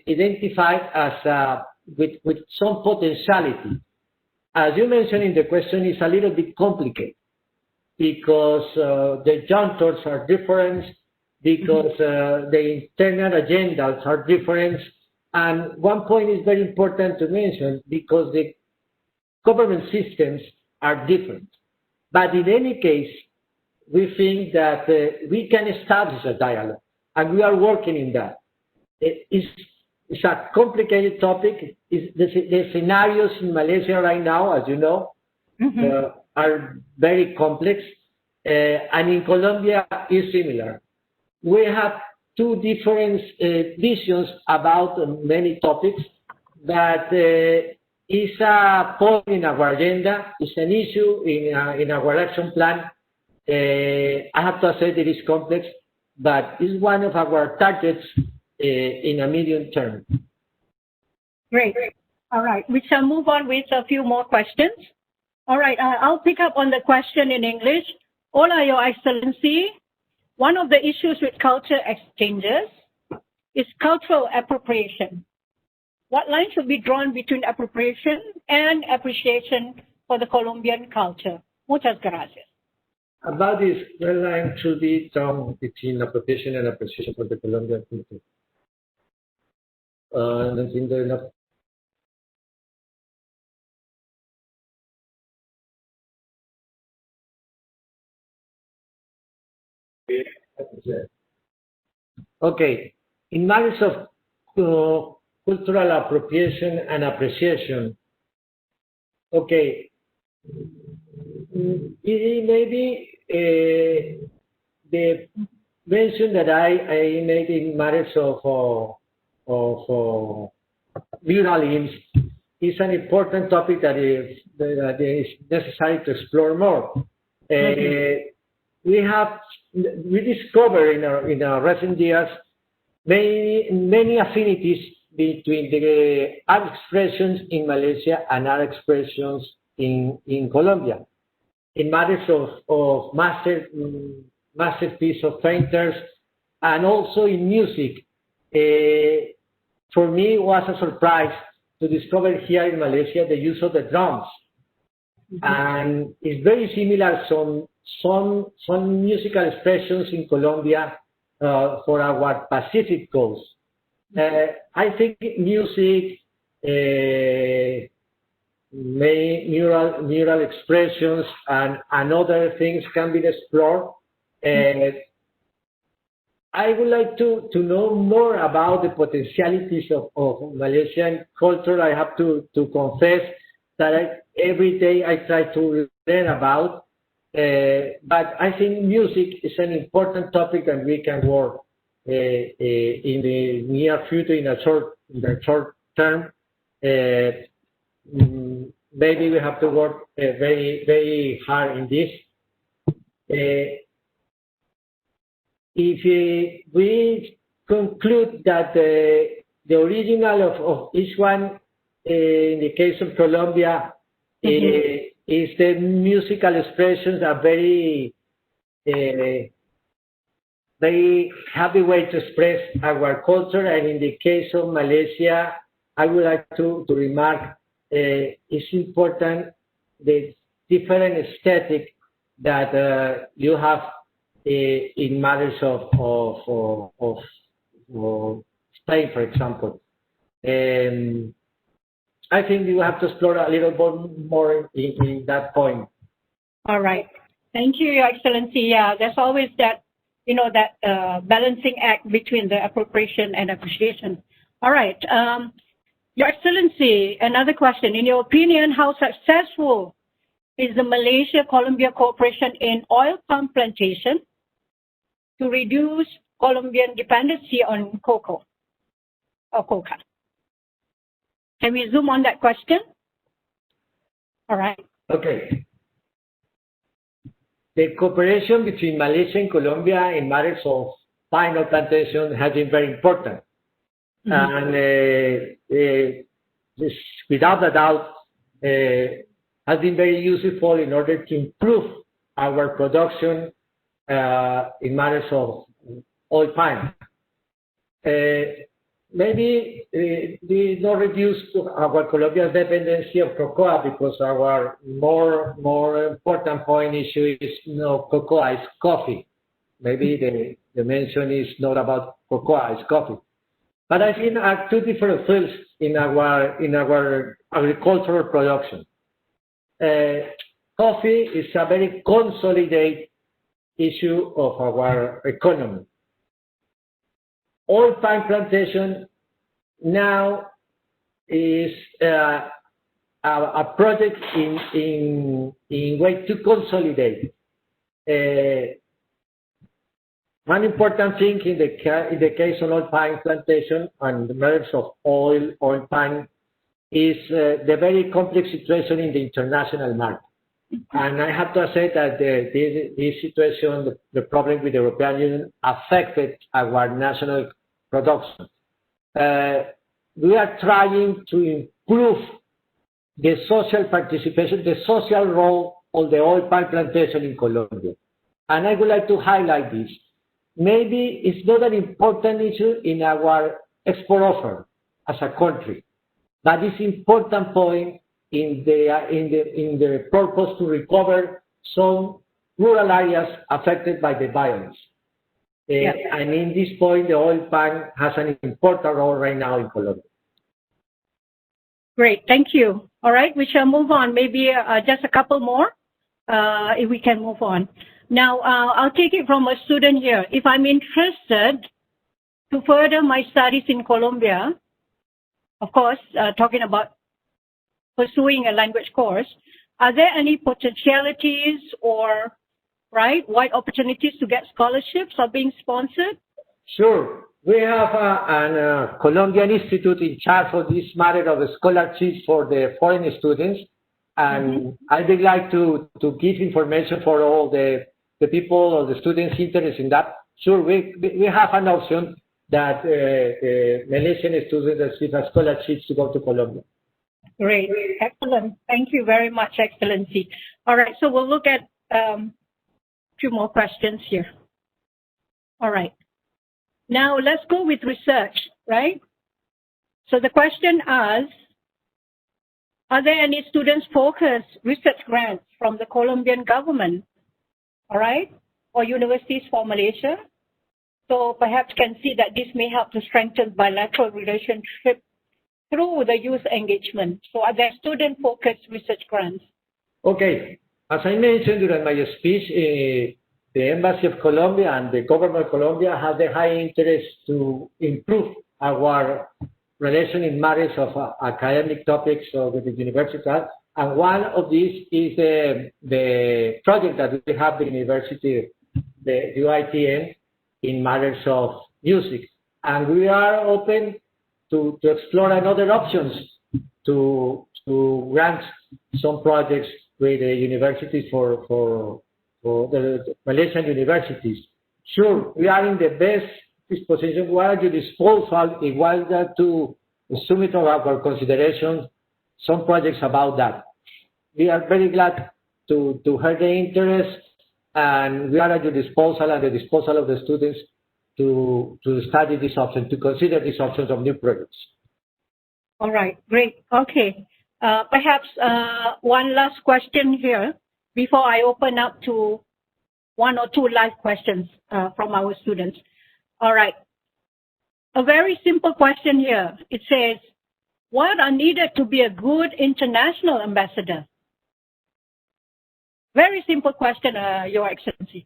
identify as with some potentiality. As you mentioned in the question, it's a little bit complicated, because the junctures are different, because the internal agendas are different. And one point is very important to mention, because the government systems are different. But in any case, we think that we can establish a dialogue, and we are working in that. It's a complicated topic. The scenarios in Malaysia right now, as you know, are very complex, and in Colombia is similar. We have two different visions about many topics, but is a point in our agenda, it's an issue in our action plan. I have to say that it's complex, but it's one of our targets in a medium term. Great. All right, we shall move on with a few more questions. All right, I'll pick up on the question in English. Hola, Your Excellency. One of the issues with culture exchanges is cultural appropriation. What line should be drawn between appropriation and appreciation for the Colombian culture? Muchas gracias. About this, the line should be drawn between appropriation and appreciation for the Colombian culture. Okay, in matters of cultural appropriation and appreciation, okay, maybe the mention that I made in matters of muralism is an important topic that is necessary to explore more. We discovered in our recent years many affinities between the art expressions in Malaysia and art expressions in Colombia. In matters of masterpiece of painters, and also in music. For me, it was a surprise to discover here in Malaysia the use of the drums. And it's very similar some musical expressions in Colombia for our Pacific coast. I think music, neural expressions, and other things can be explored. I would like to know more about the potentialities of Malaysian culture. I have to confess that every day I try to learn about, but I think music is an important topic that we can work in the near future, in the short term. Maybe we have to work very, very hard in this. If we conclude that the original of each one, in the case of Colombia, is the musical expressions are very, very happy way to express our culture, and in the case of Malaysia, I would like to remark it's important the different aesthetic that you have in matters of Spain, for example. I think you have to explore a little bit more in that point. All right. Thank you, Your Excellency. Yeah, there's always that, that balancing act between the appropriation and appreciation. All right. Your Excellency, another question. In your opinion, how successful is the Malaysia-Colombia cooperation in oil palm plantation to reduce Colombian dependency on cocoa or coca? Can we zoom on that question? All right. Okay. The cooperation between Malaysia and Colombia in matters of pine oil plantation has been very important. And this, without a doubt, has been very useful in order to improve our production in matters of oil palm. Maybe we don't reduce our Colombian dependency of cocoa, because our more important point issue is cocoa, it's coffee. Maybe the mention is not about cocoa, it's coffee. But I think are two different fields in our agricultural production. Coffee is a very consolidated issue of our economy. Oil palm plantation now is a project in way to consolidate. One important thing in the case of oil palm plantation and the matters of oil palm is the very complex situation in the international market. And I have to say that this situation, the problem with the European Union, affected our national production. We are trying to improve the social participation, the social role of the oil palm plantation in Colombia. And I would like to highlight this. Maybe it's not an important issue in our export offer as a country, but it's an important point in the purpose to recover some rural areas affected by the violence. And in this point, the oil palm has an important role right now in Colombia. Great, thank you. All right, we shall move on. Maybe just a couple more, if we can move on. Now, I'll take it from a student here. If I'm interested to further my studies in Colombia, of course, talking about pursuing a language course, are there any potentialities or wide opportunities to get scholarships or being sponsored? Sure. We have a Colombian institute in charge of this matter of the scholarships for the foreign students. And I'd be glad to give information for all the people or the students interested in that. Sure, we have an option that Malaysian students receive scholarships to go to Colombia. Great, excellent. Thank you very much, Excellency. All right, so we'll look at few more questions here. All right. Now let's go with research, right? So the question asks, Are there any students-focused research grants from the Colombian government, all right, or universities for Malaysia? So perhaps can see that this may help to strengthen bilateral relationship through the youth engagement. So are there student-focused research grants? Okay, as I mentioned during my speech, the Embassy of Colombia and the government of Colombia have the high interest to improve our relation in matters of academic topics with the university. And one of these is the project that we have the university, the UITN, in matters of music. And we are open to explore another options to grant some projects with the universities for the Malaysian universities. Sure, we are in the best disposition. We are at your disposal if we want to submit our considerations, some projects about that. We are very glad to hear the interest, and we are at your disposal and the disposal of the students to study this option, to consider these options of new projects. All right, great. Okay. Perhaps one last question here before I open up to one or two live questions from our students. All right. A very simple question here. It says, what are needed to be a good international ambassador? Very simple question, Your Excellency.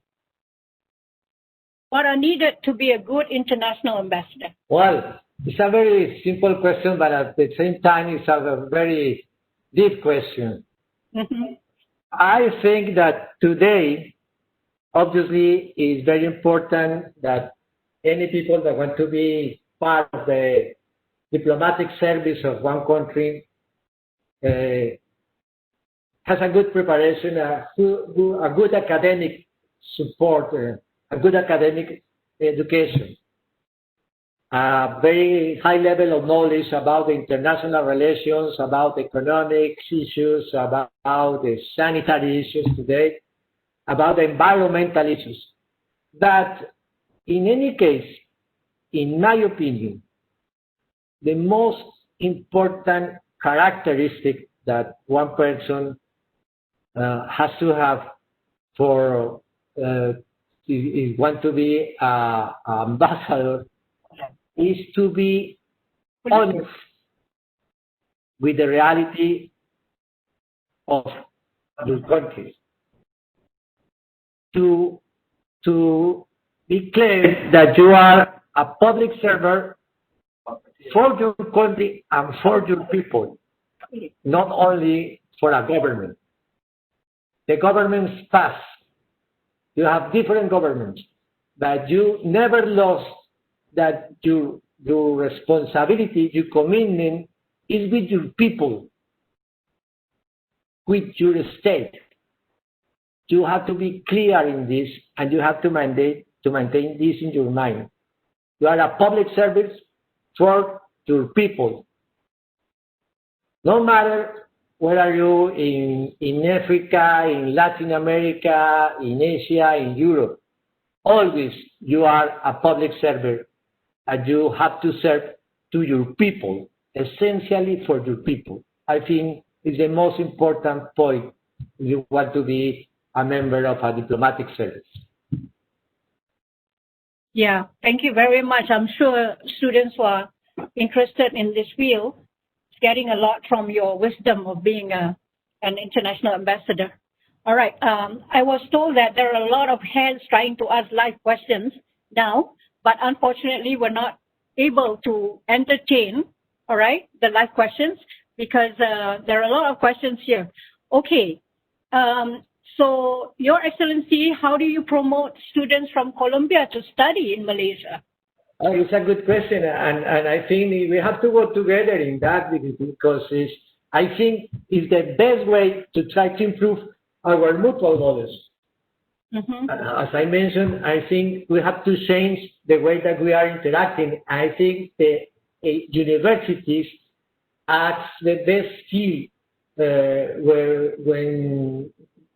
What are needed to be a good international ambassador? Well, it's a very simple question, but at the same time, it's a very deep question. Mm-hmm. I think that today, obviously, it's very important that any people that want to be part of the diplomatic service of one country has a good preparation, a good academic support, a good academic education, a very high level of knowledge about the international relations, about economic issues, about the sanitary issues today, about the environmental issues. But in any case, in my opinion, the most important characteristic that one person has to have for if want to be an ambassador is to be honest with the reality of your country. To be clear that you are a public servant for your country and for your people, not only for a government. The governments pass. You have different governments, but you never lost that your responsibility, your commitment is with your people, with your state. You have to be clear in this, and you have to maintain this in your mind. You are a public service for your people. No matter where are you in Africa, in Latin America, in Asia, in Europe, always you are a public servant, and you have to serve to your people, essentially for your people. I think it's the most important point if you want to be a member of a diplomatic service. Yeah, thank you very much. I'm sure students who are interested in this field getting a lot from your wisdom of being an international ambassador. All right, I was told that there are a lot of hands trying to ask live questions now, but unfortunately we're not able to entertain, all right, the live questions because there are a lot of questions here. Okay, so Your Excellency, how do you promote students from Colombia to study in Malaysia? It's a good question, and I think we have to work together in that because I think it's the best way to try to improve our mutual knowledge. Mm-hmm. As I mentioned, I think we have to change the way that we are interacting. I think the universities are the best field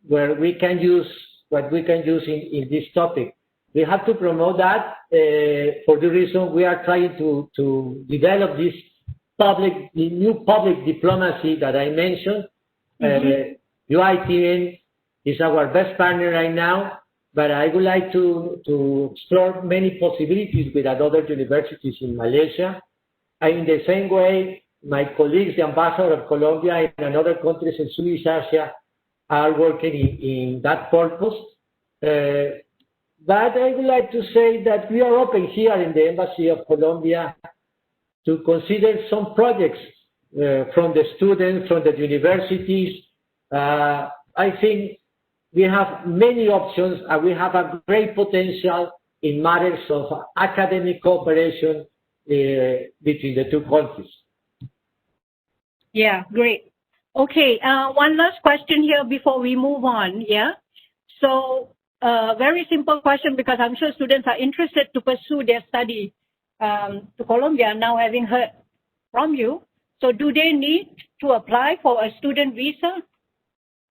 where we can use what we can use in this topic. We have to promote that for the reason we are trying to develop this new public diplomacy that I mentioned. UITN is our best partner right now, but I would like to explore many possibilities with other universities in Malaysia. And in the same way, my colleagues, the ambassador of Colombia and other countries in Southeast Asia, are working in that purpose. But I would like to say that we are open here in the Embassy of Colombia to consider some projects from the students, from the universities. I think we have many options and we have a great potential in matters of academic cooperation between the two countries. Yeah, great. Okay, one last question here before we move on. Yeah. So, very simple question, because I'm sure students are interested to pursue their study to Colombia now, having heard from you. So, do they need to apply for a student visa?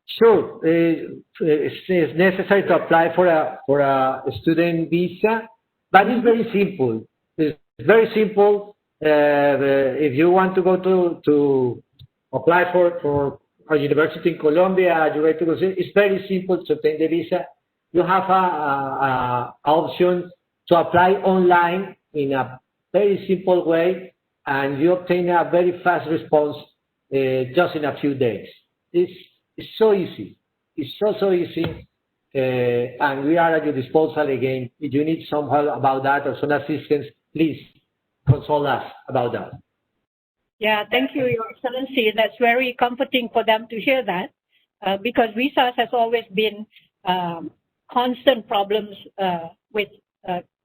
Sure, it's necessary to apply for a student visa, but it's very simple. It's very simple. If you want to go to apply for a university in Colombia, it's very simple to obtain the visa. You have a option to apply online in a very simple way, and you obtain a very fast response just in a few days. It's so easy. It's so easy, and we are at your disposal again. If you need some help about that or some assistance, please consult us about that. Yeah, thank you, Your Excellency. That's very comforting for them to hear that, because visas has always been constant problems with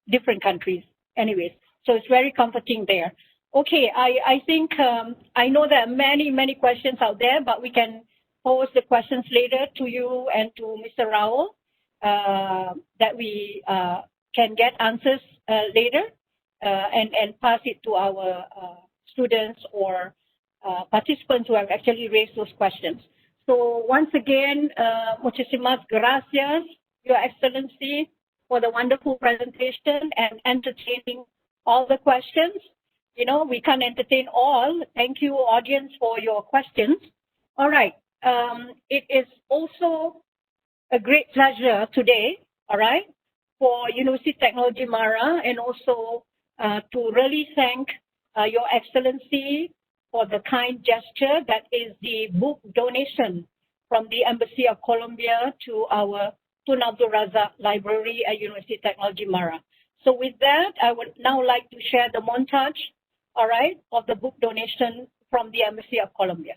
different countries. Anyways, so it's very comforting there. Okay, I think I know there are many questions out there, but we can pose the questions later to you and to Mr. Raul, that we can get answers later and pass it to our students or participants who have actually raised those questions. So once again, muchísimas gracias, Your Excellency, for the wonderful presentation and entertaining all the questions. You know, we can't entertain all. Thank you, audience, for your questions. All right. It is also a great pleasure today, all right, for University Technology Mara, and also to really thank Your Excellency for the kind gesture that is the book donation from the Embassy of Colombia to our Tun Abdul Razak Library at University Technology Mara. So with that, I would now like to share the montage, all right, of the book donation from the Embassy of Colombia.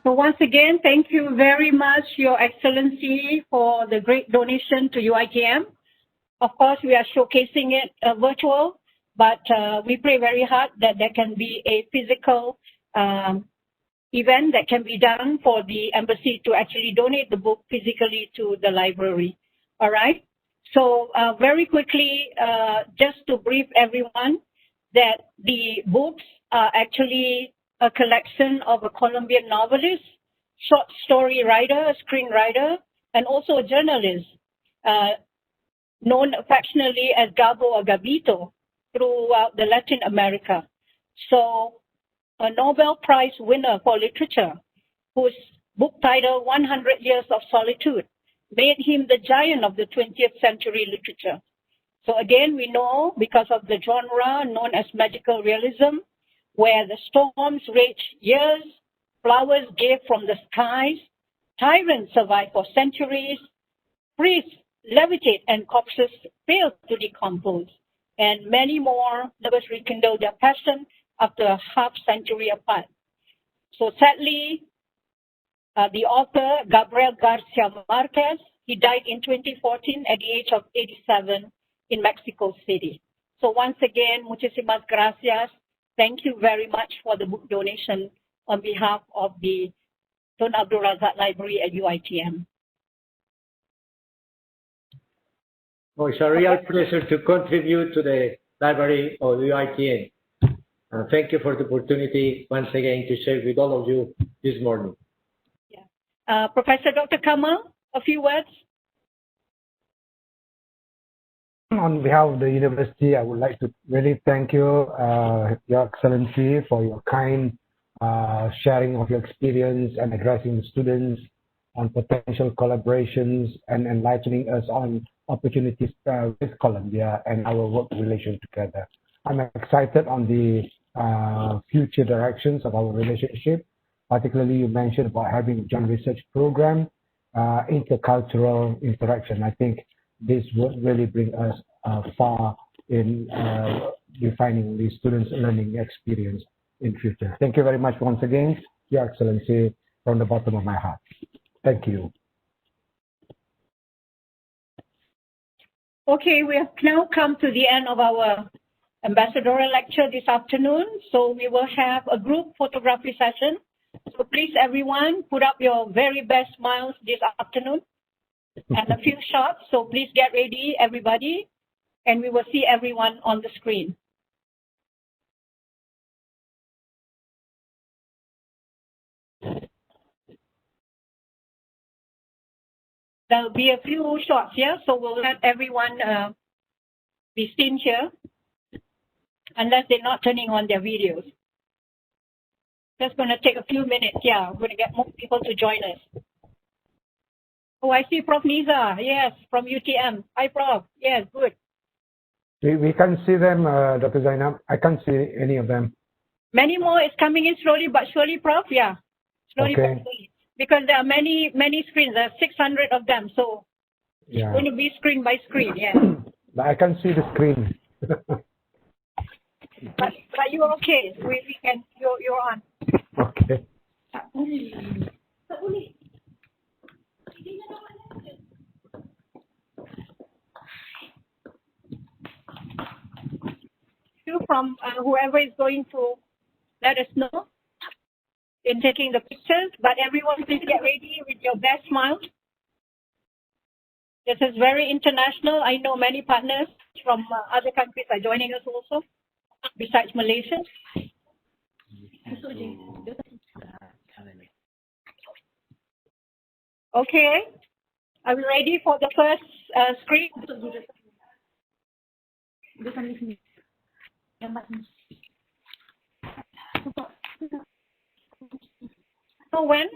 So once again, thank you very much, Your Excellency, for the great donation to UITM. Of course, we are showcasing it virtual, But we pray very hard that there can be a physical event that can be done for the embassy to actually donate the book physically to the library. All right. So very quickly, just to brief everyone, that the books are actually a collection of a Colombian novelist, short story writer, screenwriter, and also a journalist, known affectionately as Gabo or Gabito throughout the Latin America. So a Nobel Prize winner for literature, whose book title 100 Years of Solitude made him the giant of the 20th century literature. So again, we know because of the genre known as magical realism, where the storms rage years, flowers gave from the skies, tyrants survive for centuries, priests levitate and corpses fail to decompose, and many more lovers rekindle their passion after a half century apart. So sadly, the author, Gabriel Garcia Marquez, he died in 2014 at the age of 87 in Mexico City. So once again, muchísimas gracias. Thank you very much for the book donation on behalf of the Tun Abdul Razak Library at UITM. Oh, it's a real pleasure to contribute to the library of UITM. Thank you for the opportunity once again to share with all of you this morning. Yeah. Professor Dr. Kamal, a few words. On behalf of the university, I would like to really thank you, Your Excellency, for your kind sharing of your experience and addressing the students on potential collaborations and enlightening us on opportunities with Colombia and our work relation together. I'm excited on the future directions of our relationship. Particularly, you mentioned about having a joint research program, intercultural interaction. I think this would really bring us far in defining the students' learning experience in future. Thank you very much once again, Your Excellency, from the bottom of my heart. Thank you. Okay, we have now come to the end of our ambassadorial lecture this afternoon. So we will have a group photography session. So please, everyone, put up your very best smiles this afternoon and a few shots. So please get ready, everybody, and we will see everyone on the screen. There will be a few shots here, so we'll let everyone be seen here, unless they're not turning on their videos. Just going to take a few minutes. Yeah, we're going to get more people to join us. Oh, I see Prof. Niza. Yes, from UTM. Hi, Prof. Yes, good. We can't see them, Dr. Zainab. I can't see any of them. Many more is coming in slowly but surely, Prof. Yeah, slowly but surely. Because there are many screens. There are 600 of them. So it's going to be screen by screen. Yeah. But I can't see the screen. but you're okay. We can. You're on. Okay. From whoever is going to let us know in taking the pictures, but everyone please get ready with your best smiles. This is very international. I know many partners from other countries are joining us also, besides Malaysia. Okay, are we ready for the first screen? So when?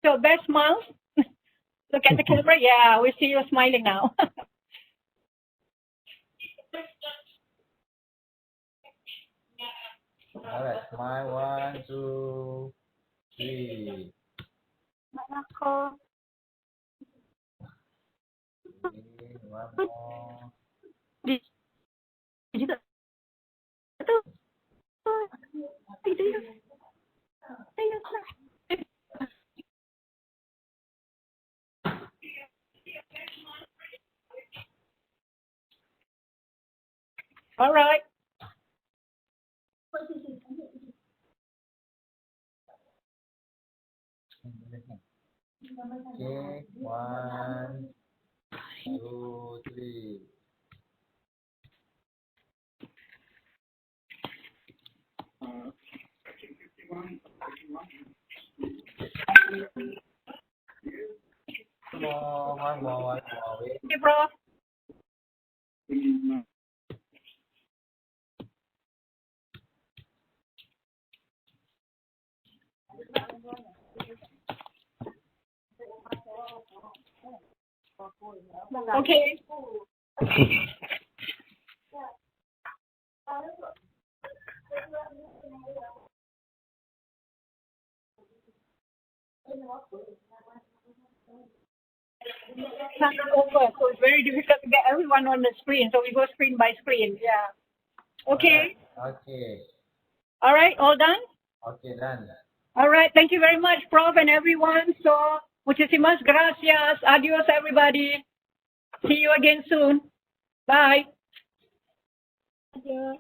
So best smiles. Look at the camera. Yeah, we see you smiling now. All right, smile. 1, 2, 3. One more. Did you All right. Okay, 1, 2, 3. One more. Wait. Okay, Prof. Okay. Not over, so it's very difficult to get everyone on the screen. So we go screen by screen. Yeah. Okay. Okay. All right. All done. Okay, done. All right. Thank you very much, Prof. and everyone. So, muchísimas gracias. Adios, everybody. See you again soon. Bye. Adios.